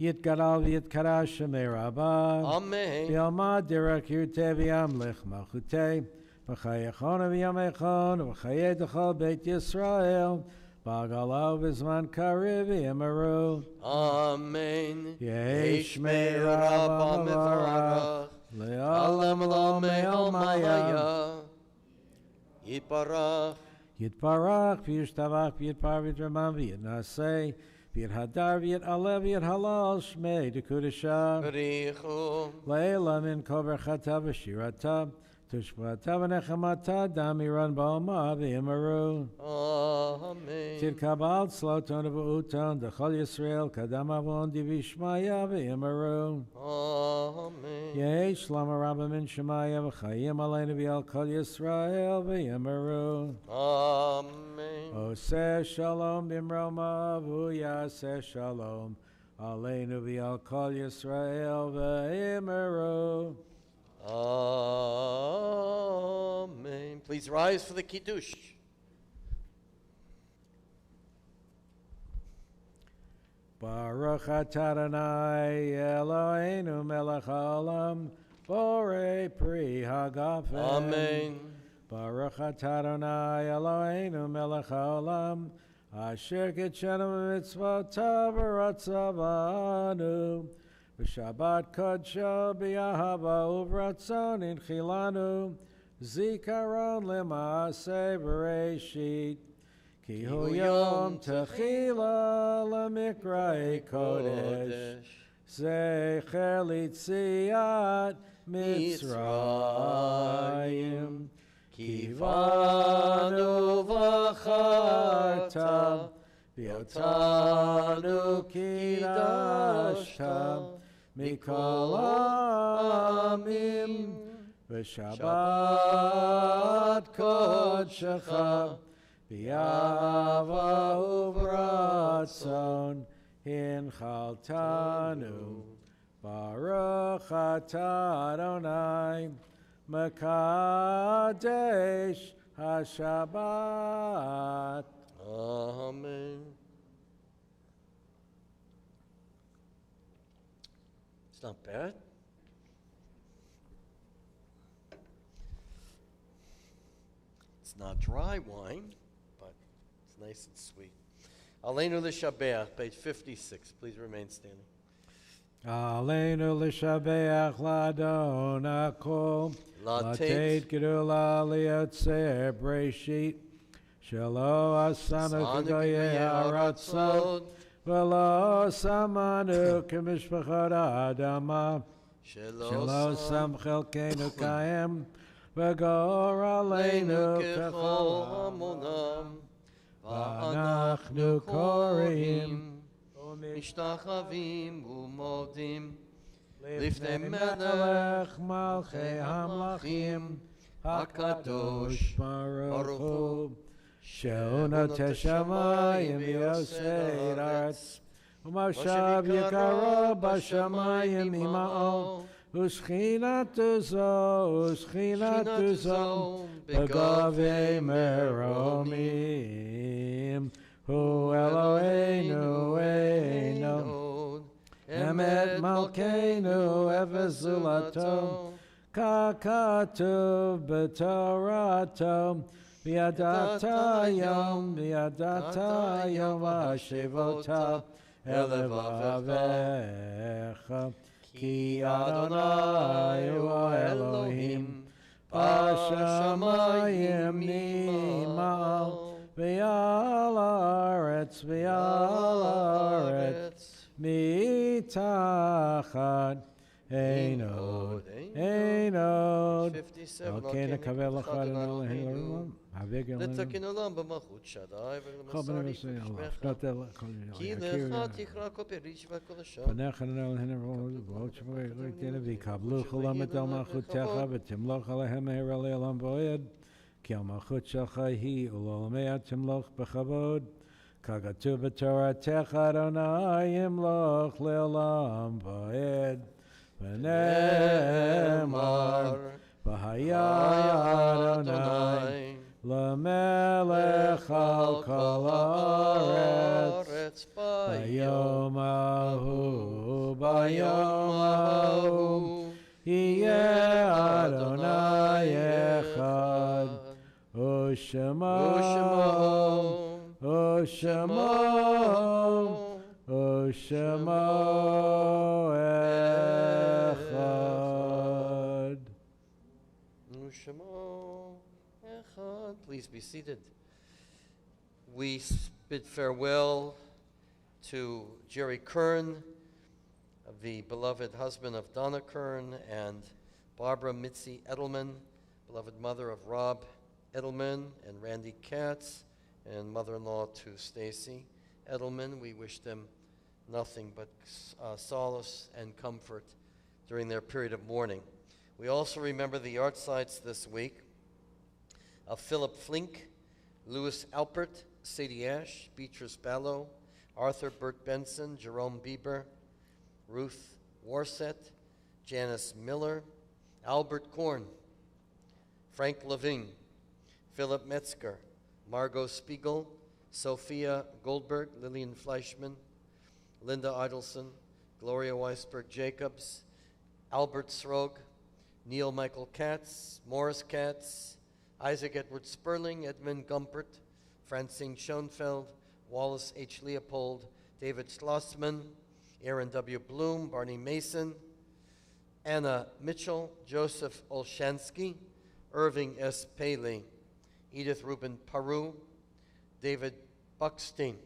Yitgadal v'yitkara Shemei Rabbah. Amen. V'yalmad derech yirteh v'yamlech malchuteh. V'chayechon v'yamechon v'chayeh d'chol Beit Yisrael. B'agalav v'zman kariv v'yamaru. Amen. Yesh Mei Rabba Mevarach. Alam lo me'al maya. Yiparach. Yitbarach v'yishtavach v'yitpar v'yitramam v'yitnaseh. V'yithadar v'yitalev v'yithalal shmei dekudesha. B'richu. Le'ela min kover chata v'shirata. Tushbata v'nechamata damiran b'alma v'yimaru. Amen. Tirkabal sloton v'uton dechol Yisrael kadam avon divishmaya v'yimaru. Amen. Yeh shlama rabba min shemaya v'chayim aleinu v'yal kol Yisrael v'yimaru. Amen. Oseh shalom b'mroma v'yaseh shalom aleinu v'yal kol Yisrael v'yimaru. Amen. Please rise for the Kiddush. Baruch atah Adonai Eloheinu melech haolam borei pri hagafen. Amen. Baruch atah Adonai Eloheinu melech haolam asher kitshenu b'mitzvotav v'ratzavanu v'shabbat kodsho b'yahava uvratzon inchilanu zikaron l'maaseh b'reishit ki hu yom techila l'mikra'ei kodesh zecher litziat Mitzrayim kivanu v'charta v'yotanu kidashta mikol ha'amim v'shabbat kodshecha v'yava uvratzon hinchaltanu Baruch atah Adonai Mekadesh HaShabbat. Amen. It's not bad. It's not dry wine, but it's nice and sweet. Aleinu l'Shabbat, page 56. Please remain standing. Aleinu l'shabeach l'adon hakol Lateit gedula liyotzer breshit Shelo asanu k'goyei haratzot V'lo samanu k'mishpachot ha'adama Shelo sam chelkeinu ka'em V'gor aleinu k'chol hamonam V'anachnu korim משתחווים ומודים לפני מלך מלכי המלכים הקדוש ברוך הוא שהוא נוטה שמיים ועושה את הארץ ומשב יקרו בשמיים עמאו ושכינתו זו בגבי מרומים Hu Eloheinu Eino Emet Malkeinu Evezulato Kakatuv B'Torato V'yadata Yom V'ashivota Elevavecha Ki Adonai Hu Elohim B'Shamayim Nimal V'yal haaretz mitachat einod 57. Okay, nekavel echad Elohim havigel לתקן עולם במלכות שדי ולמסר לפשמך כי לך תכרע כל פריש וכל השם ונכן Elohim ועוד שבועי ריתנה ויקבלו כולם את מלכותך ותמלוך עליהם מהרה לעולם ועד כי המלכות שלך היא ולעולמי תמלוך בכבוד ככתוב בתורתך אדוני ימלוך לעולם ועד ונאמר והיה אדוני למלך על כל הארץ ביום ההוא יהיה אדוני אחד ושמו אחד. Please be seated. We bid farewell to Jerry Kern, the beloved husband of Donna Kern, and Barbara Mitzi Edelman, beloved mother of Rob Edelman and Randy Katz, and mother-in-law to Stacy Edelman. We wish them nothing but solace and comfort during their period of mourning. We also remember the yahrzeits this week of Philip Flink, Louis Alpert, Sadie Ash, Beatrice Ballo, Arthur Burt Benson, Jerome Bieber, Ruth Warset, Janice Miller, Albert Korn, Frank Levine, Philip Metzger, Margot Spiegel, Sophia Goldberg, Lillian Fleischman, Linda Idelson, Gloria Weisberg Jacobs, Albert Srog, Neil Michael Katz, Morris Katz, Isaac Edward Sperling, Edmund Gumpert, Francine Schoenfeld, Wallace H. Leopold, David Schlossman, Aaron W. Bloom, Barney Mason, Anna Mitchell, Joseph Olshansky, Irving S. Paley, Edith Rubin Paru, David Buckstein,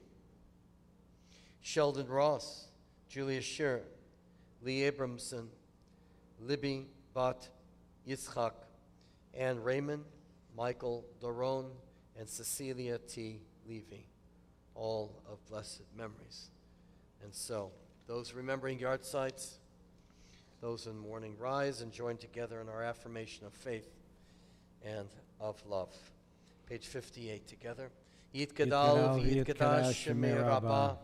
Sheldon Ross, Julia Scheer, Lee Abramson, Libby Bat Yitzchak, Ann Raymond, Michael Doron, and Cecilia T. Levy, all of blessed memories. And so, those remembering yahrzeits, those in mourning, rise and join together in our affirmation of faith and of love. Page 58 together. Yitgadal v'yitgadash shemei Rabbah,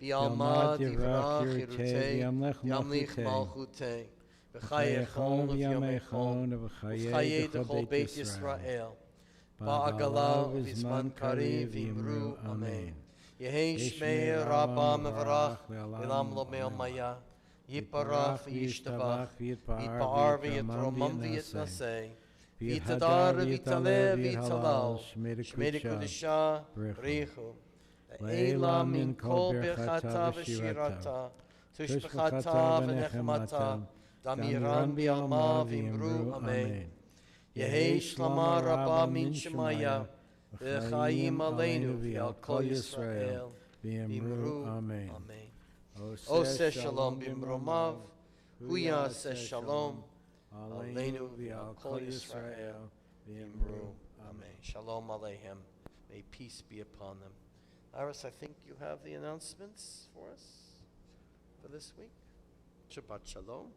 b'alma divrach yirutei, yamlich malchutei, v'chayechon v'yomechon, v'chayei d'chol Beit Yisrael, ba'agalav v'zman kariv v'imru amen. Yehei shmei Rabbah mevarach, v'lam lo me'omaya, yiparach v'yishtabach, yitpa'ar v'yitromam v'yitnasei, Vitadar, Vitale, Vitalal, Shmeri Kudisha, Richu, Eila min kol bechata v'shirata, Tushbechata v'nechmata, Damiran bi'alma v'imru, Amen. Yehi shlama rabba min shemaya, V'chaim aleinu v'al kol Yisrael, v'imru, Amen. Oseh shalom b'mromav, Huya seh shalom, Aleinu v'al kol Yisrael v'imru. Amen. Shalom aleichem. May peace be upon them. Iris, I think you have the announcements for us for this week. Shabbat shalom.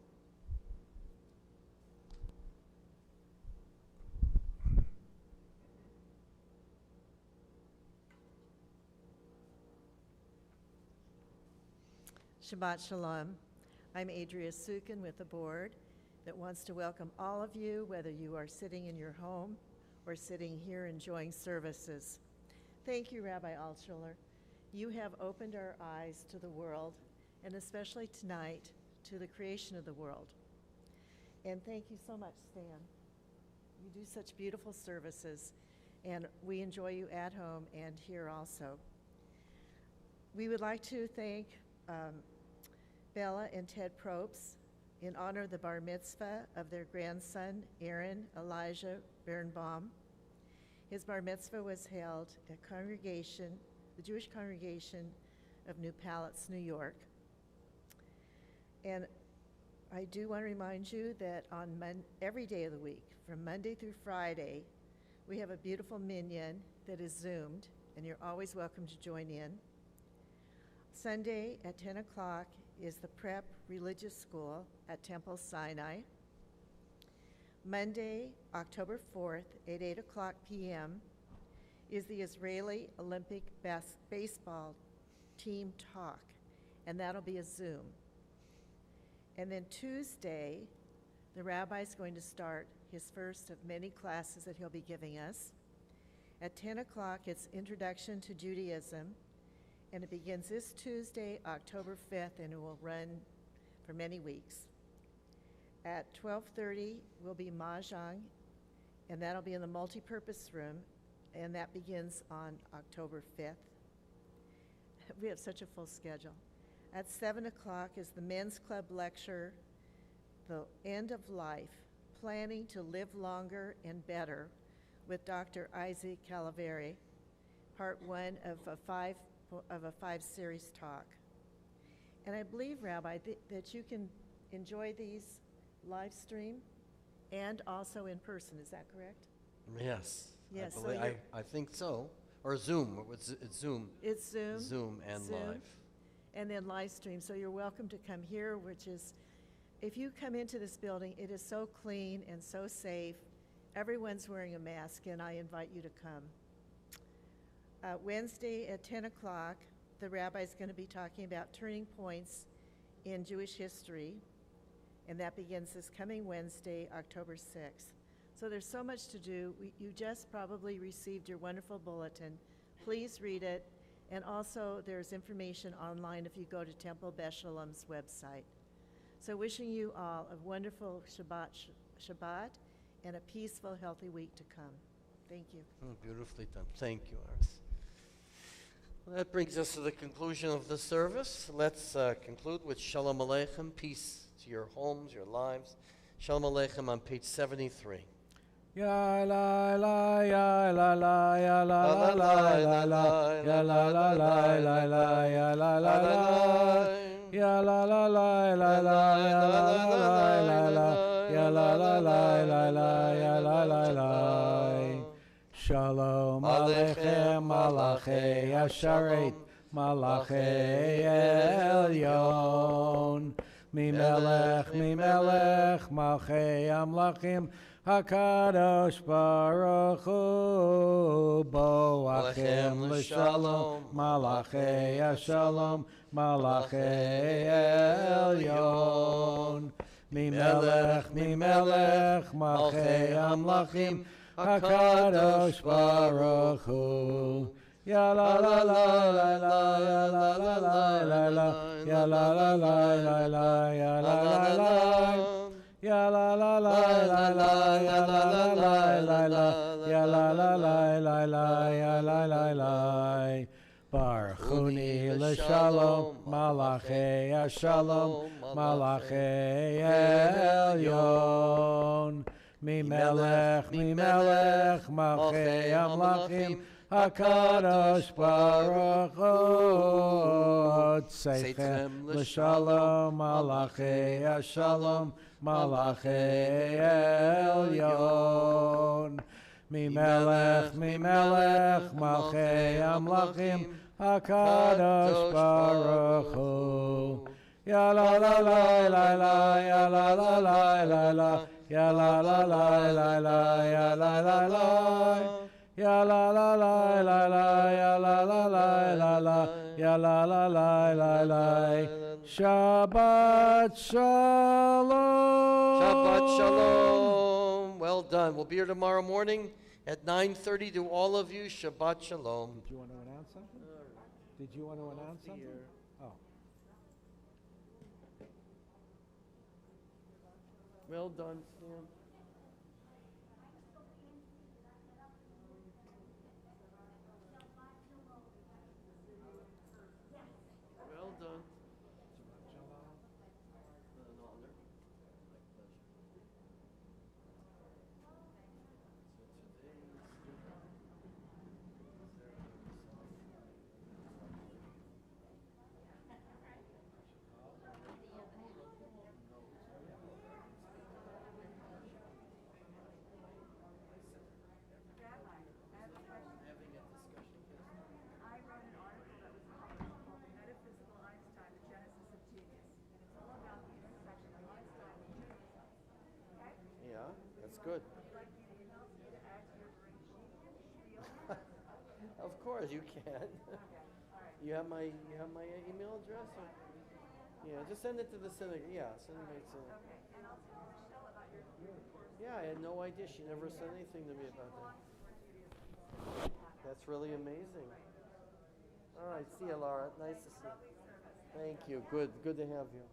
Shabbat shalom. I'm Adria Sukin with the board that wants to welcome all of you, whether you are sitting in your home or sitting here enjoying services. Thank you, Rabbi Altshuler. You have opened our eyes to the world, and especially tonight, to the creation of the world. And thank you so much, Stan. You do such beautiful services, and we enjoy you at home and here also. We would like to thank Bella and Ted Probst in honor of the bar mitzvah of their grandson, Aaron Elijah Birnbaum. His bar mitzvah was held at the Jewish congregation of New Palets, New York. And I do want to remind you that on every day of the week, from Monday through Friday, we have a beautiful minyan that is Zoomed, and you're always welcome to join in. Sunday at 10 o'clock is the Prep Religious School at Temple Sinai. Monday, October 4th at 8 o'clock p.m. is the Israeli Olympic Baseball Team Talk, and that'll be a Zoom. And then Tuesday, the rabbi's going to start his first of many classes that he'll be giving us. At 10 o'clock, it's Introduction to Judaism, and it begins this Tuesday, October 5th, and it will run for many weeks. At 12:30 will be Mahjong, and that'll be in the multipurpose room, and that begins on October 5th. We have such a full schedule. At 7 o'clock is the Men's Club lecture, The End of Life, Planning to Live Longer and Better, with Dr. Isaac Calaveri, part one of a five-series talk. And I believe, Rabbi, that you can enjoy these live stream. and also in person, is that correct? Yes. Yes, so I think so. Or Zoom. It's Zoom. It's Zoom. Zoom and Zoom, live. And then live stream, so you're welcome to come here, which is, if you come into this building, it is so clean and so safe. Everyone's wearing a mask, and I invite you to come. Wednesday at 10 o'clock, the rabbi's going to be talking about turning points in Jewish history, and that begins this coming Wednesday, October 6th. So there's so much to do. You just probably received your wonderful bulletin. Please read it. And also, there's information online if you go to Temple Beth Sholom's website. So wishing you all a wonderful Shabbat and a peaceful, healthy week to come. Thank you. Beautifully done. Thank you, Iris. Well, that brings us to the conclusion of the service. Let's conclude with Shalom Aleichem, peace to your homes, your lives. Shalom Aleichem on page 73. Ya la la ya la la ya la la la la la ya la la la la la ya la la la ya la la la la la ya la la la la ya la la la la la ya la la la. Shalom Aleichem Malachei Asharet Malachei Elyon Mimelech Malchei Amlachim HaKadosh Baruch Hu Boachim L'Shalom Malachei Ashalom Malachei Elyon Mimelech Malchei Amlachim HaKadosh Baruch Hu Ya la la la la la ya la la la la la ya la la la la la ya la la la ya la la la la la ya la la la la la ya la la la la la ya la la la Baruchuni l'shalom malachei ashalom malachei elyon Mimelech malchei amlachim HaKadosh Baruch Hu Tseichem l'shalom malachei ashalom malachei elyon Mimelech malchei amlachim HaKadosh Baruch Hu Ya la la la la la ya la la la la la ya la la la la la ya la la la ya la la la la la ya la la la la la ya la la la la la Shabbat Shalom. Shabbat Shalom. Well done. We'll be here tomorrow morning at 9:30. To all of you, Shabbat Shalom. Did you want to announce something? Did you want to announce something? Oh. Well done, Sam. Well done. That's good. Of course you can. You have my email address? Or? Yeah, just send it to the synagogue. Yeah, send it to the synagogue. Okay, and I'll tell Michelle about your course. Yeah, I had no idea. She never said anything to me about that. That's really amazing. All right, see you, Laura. Nice to see you. Thank you. Good to have you.